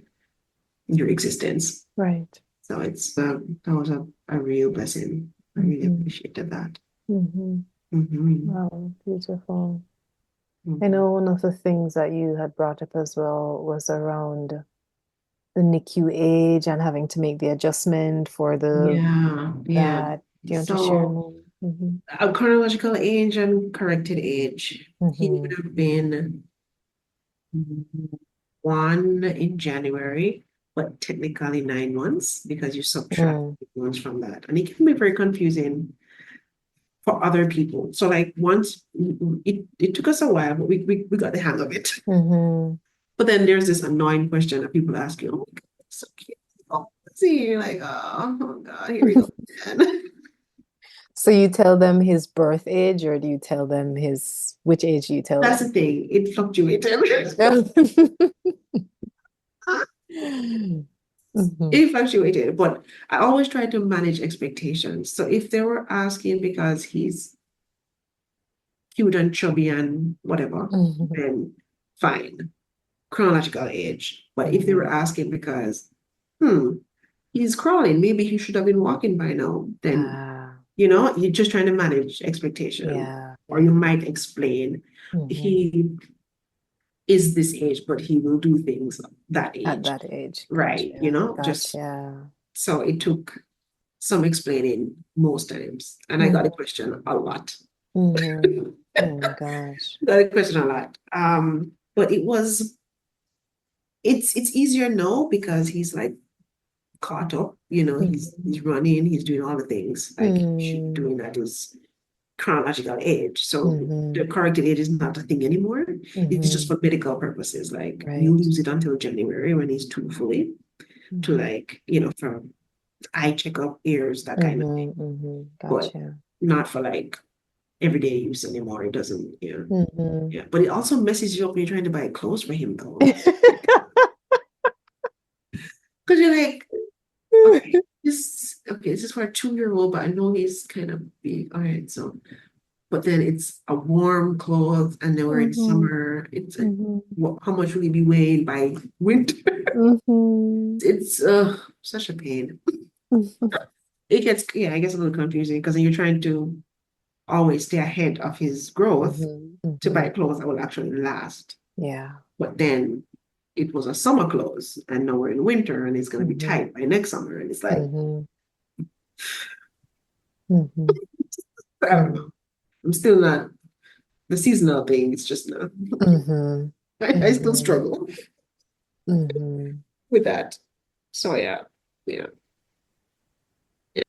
your existence. Right. So that was a real blessing. I really Mm-hmm. appreciated that. Mm-hmm. Hmm. Wow, beautiful. I Hmm. know one of the things that you had brought up as well was around the NICU age and having to make the adjustment for the Yeah, yeah. that. Do you want to share So more? Mm-hmm. chronological age and corrected age, he would Mm-hmm. have been 1 in January, but technically 9 months because you subtract Mm. months from that. And it can be very confusing for other people. So like once it took us a while, but we got the hang of it. Mm-hmm. But then there's this annoying question that people ask you, oh my God, that's so cute. Oh, see, you're like, oh God, here we go again. So you tell them his birth age, or do you tell them which age do you tell That's them? the thing. It fluctuated. Mhm. It fluctuated, but I always try to manage expectations. So if they were asking because he's cute and chubby and whatever, Mhm. then fine, chronological age. But if they were Mhm. asking because, hmm, he's crawling, maybe he should have been walking by now, then, Ah, you're just trying to manage expectation. yeah, Or you yeah. might explain, Mhm. he is this age, but he will do things that At age. that age. Right, Gotcha. just Gotcha. so it took some explaining most times. And I got a Mhm. question a lot. Mhm. Oh my gosh. Got a question a lot. But it's easier now because he's like caught up, Mhm. he's running, he's doing all the things like he should be Mm. doing at his chronological age. So the Mhm. corrected age is not a thing anymore. It's just Mhm. for medical purposes. Like you Right. use it until January when he's too fully to Mhm. like, for eye checkup, ears, that kind of thing. Mhm. Mhm. But Gotcha. not for like everyday use anymore. It doesn't, yeah. Mhm. Yeah. But it also messes you up when you're trying to buy clothes for him though. Because you're like, okay, this is for a 2-year-old, but I know he's kind of big. All right, so but then it's a warm clothes and then we're in Mhm. summer. It's like, Mhm. how much will he be weighing by winter? Mhm. It's such a pain. Mhm. It gets a little confusing because then you're trying to always stay ahead of his growth Mhm. to buy Mhm. clothes that will actually last. Yeah. But then it was a summer clothes and now we're in winter and it's gonna be Mhm. tight by next summer. And it's like, Mhm. Mhm. I don't know. Mhm. I'm still not the seasonal thing, it's just not. Mhm. I still Mhm. struggle Mhm. with that. So yeah. Yeah.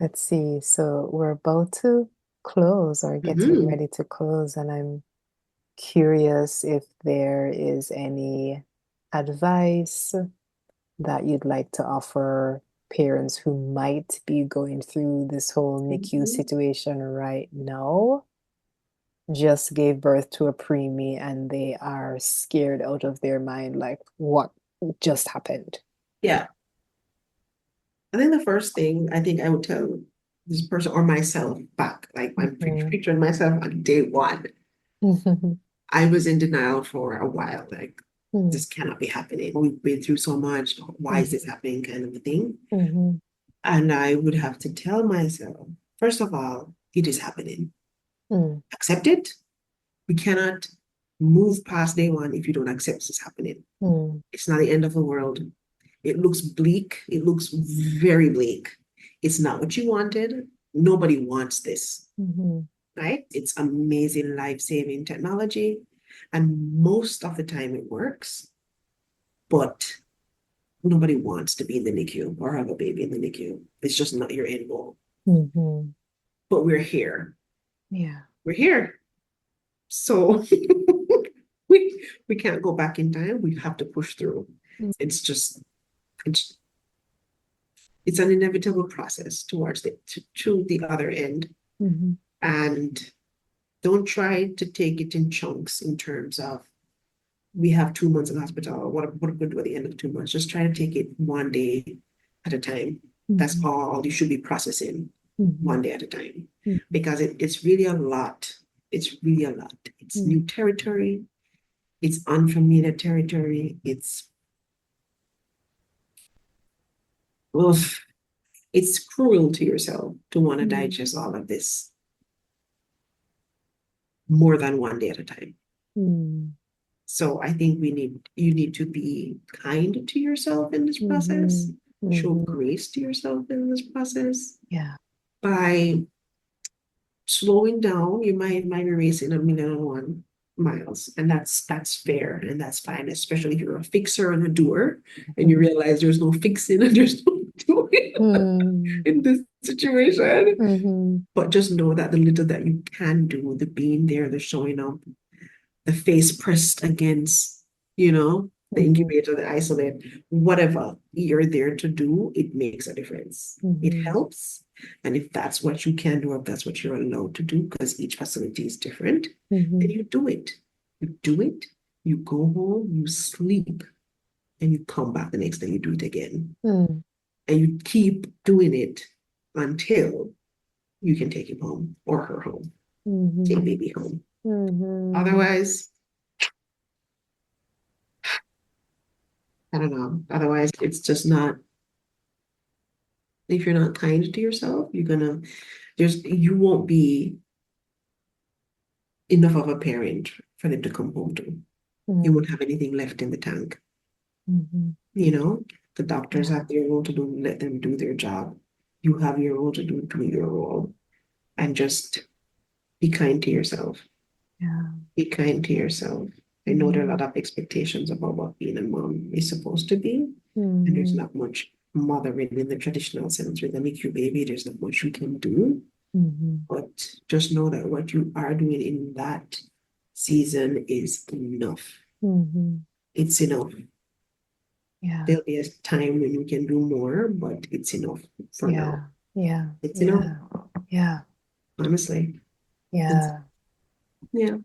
Let's see. So we're about to close or getting Hmm. ready to close, and I'm curious if there is any advice that you'd like to offer parents who might be going through this whole NICU Mhm. situation right now, just gave birth to a preemie and they are scared out of their mind, like what just happened? Yeah. I think the first thing I think I would tell this person or myself back, like I'm Mhm. picturing myself on day one. Mhm. I was in denial for a while, like Mhm. this cannot be happening. We've been through so much. Why is this happening? Kind of a thing. Mhm. And I would have to tell myself, first of all, it is happening. Mhm. Accept it. We cannot move past day one if you don't accept this happening. Mhm. It's not the end of the world. It looks bleak. It looks very bleak. It's not what you wanted. Nobody wants this, Mhm. right? It's amazing life-saving technology. And most of the time it works, but nobody wants to be in the NICU or have a baby in the NICU. It's just not your end goal. Mhm. But we're here. Yeah. We're here. So we can't go back in time. We have to push through. It's just it's it's an inevitable process towards to the other end. Mhm. And don't try to take it in chunks in terms of we have 2 months in hospital, or what am I going to do at the end of 2 months? Just try to take it one day at a time. That's Mhm. all you should be processing Mhm. one day at a time. Mhm. Because it's really a lot. It's really a lot. It's new Mhm. territory, it's unfamiliar territory, well, it's cruel to yourself to want to Mhm. digest all of this more than one day at a time. Mhm. So I think you need to be kind to yourself in this process, Mhm. show Mhm. grace to yourself in this process Yeah. by slowing down. You might be racing 1,000,001 miles, and that's fair and that's fine, especially if you're a fixer and a doer, and you realize there's no fixing and there's no doing Mhm. in this situation. Mhm. But just know that the little that you can do, the being there, the showing up, the face pressed against, you know, the Mm-hmm. incubator, the isolate, whatever you're there to do, it makes a difference. It Mm-hmm. helps. And if that's what you can do, or if that's what you're allowed to do, because each facility is different, Mm-hmm. then you do it. You do it, you go home, you sleep, and you come back the next day, you do it again. Mm-hmm. And you keep doing it until you can take him home or her home, take Mm-hmm. baby home. Mm-hmm. Otherwise, I don't know. Otherwise, it's just not, if you're not kind to yourself, you won't be enough of a parent for them to come home to. You Mm-hmm. won't have anything left in the tank. Mm-hmm. You know, the doctors Yeah. have their role to do, let them do their job. You have your role to do your role. And just be kind to yourself. Yeah. Be kind to yourself. I know there are a Mm-hmm. lot of expectations about what being a mom is supposed to be, and there's Mm-hmm. not much mothering in the traditional sense with a NICU baby. There's not much you can do, Mm-hmm. but just know that what you are doing in that season is enough. Mm-hmm. It's enough. Yeah. There'll be a time when you can do more, but it's enough for now. Yeah. Yeah. It's enough, Yeah. Yeah. honestly. It's Yeah. yeah,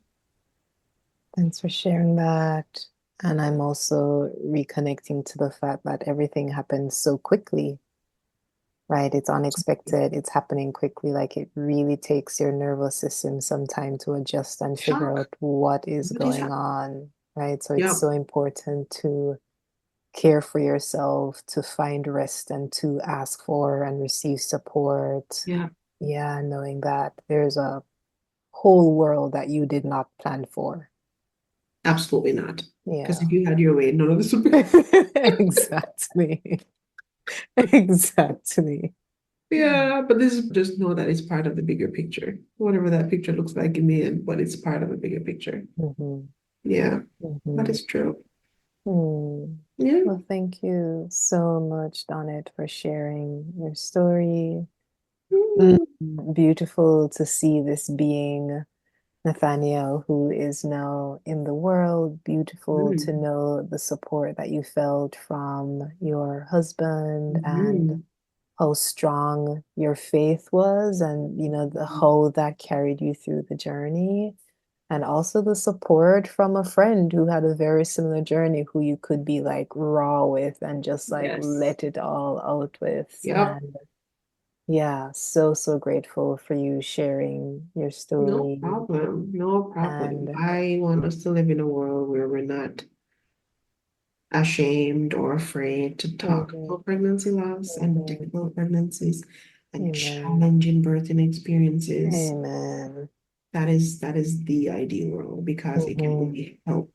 Thanks for sharing that. And I'm also reconnecting to the fact that everything happens so quickly, right? It's unexpected, it's happening quickly. Like it really takes your nervous system some time to adjust and figure out shock. what is What is going that? on, right? So it's Yeah, so important to care for yourself, to find rest and to ask for and receive support. yeah, Yeah, knowing that there's a whole world that you did not plan for. absolutely not. Because Yeah. if you had your way, none of this would be. Exactly. Exactly. Yeah, but this is just know that it's part of the bigger picture. Whatever that picture looks like in the end, but it's part of a bigger picture. Mm-hmm. Yeah, that Mm-hmm. is true. Mm. Yeah. Well, thank you so much, Donette, for sharing your story. Mm. Mm, Beautiful to see this being Nathaniel, who is now in the world. Beautiful to mm, know the support that you felt from your husband and mm, how strong your faith was, and the mm. how that carried you through the journey, and also the support from a friend who had a very similar journey, who you could be like raw with and just like Yes. let it all out with. Yep. And yeah, so so grateful for you sharing your No story. problem. No problem. And I want us to live in a world where we're not ashamed or afraid to talk mhm, about pregnancy loss and mhm. difficult pregnancies and Amen. challenging birthing experiences. Amen. That is the ideal world because it can Hmm. only help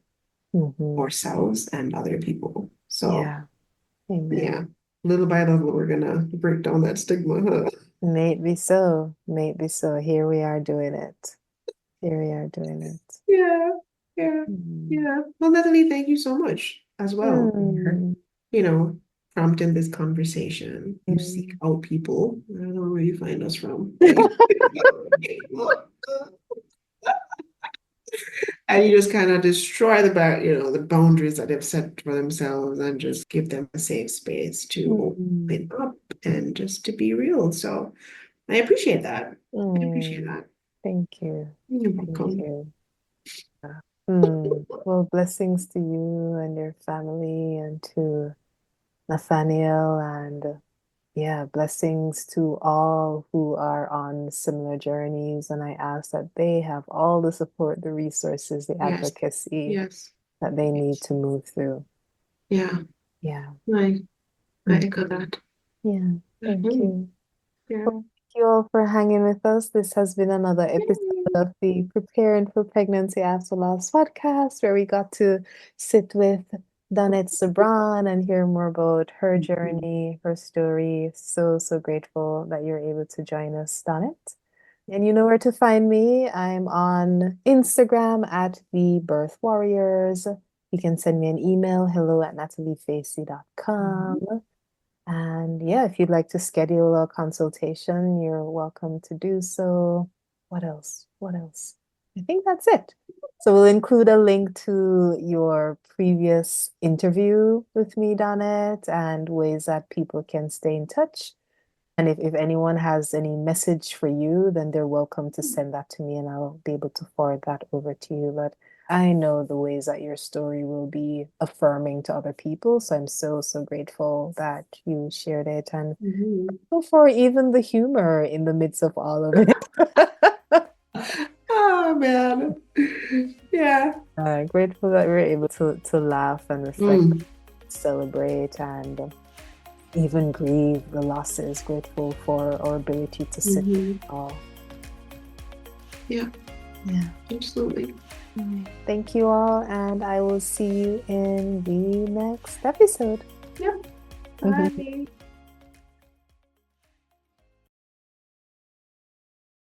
Hmm. ourselves and other people. So Yeah. Amen. yeah, little by little, we're gonna break down that stigma, huh? Maybe so. Maybe so. Here we are doing it. Here we are doing it. Yeah, yeah, Mm. yeah. Well, Natalie, thank you so much as well for, Mm. you know, prompting this conversation. You seek Mm. out people. I don't know where you find us from. And you, and you just kind of destroy the boundaries that they've set for themselves and just give them a safe space to Mm. open up and just to be real. So I appreciate that. I appreciate Mm. that. Thank you. You're Thank welcome. you. Mm. Well, blessings to you and your family and to Nathaniel, and yeah, blessings to all who are on similar journeys. And I ask that they have all the support, the resources, the Yes, advocacy yes, that they need yes. to move through. Yeah, Yeah. I Mm. echo that. Yeah. Thank Mhm. you. Well, Yeah. thank you all for hanging with us. This has been another episode of the Preparing for Pregnancy After Loss podcast, where we got to sit with Donette Subron and hear more about her Mhm. journey, her story. So, so grateful that you're able to join us, Donette. And you know where to find me. I'm on Instagram at the Birth Warriors. You can send me an email, Mhm. hello@nataliefacey.com. And yeah, if you'd like to schedule a consultation, you're welcome to do so. What else? What else? I think that's it. So we'll include a link to your previous interview with me, Donette, and ways that people can stay in touch. And if anyone has any message for you, then they're welcome to send that to me and I'll be able to forward that over to you. But I know the ways that your story will be affirming to other people. So I'm so, so grateful that you shared it and for even the humor in the midst of all of it. Oh man. Yeah. Grateful that we were able to laugh and reflect, celebrate, and even grieve the losses. Grateful for our ability to sit with it all. Yeah. Yeah. Absolutely. Thank you all, and I will see you in the next episode. Yep. Bye.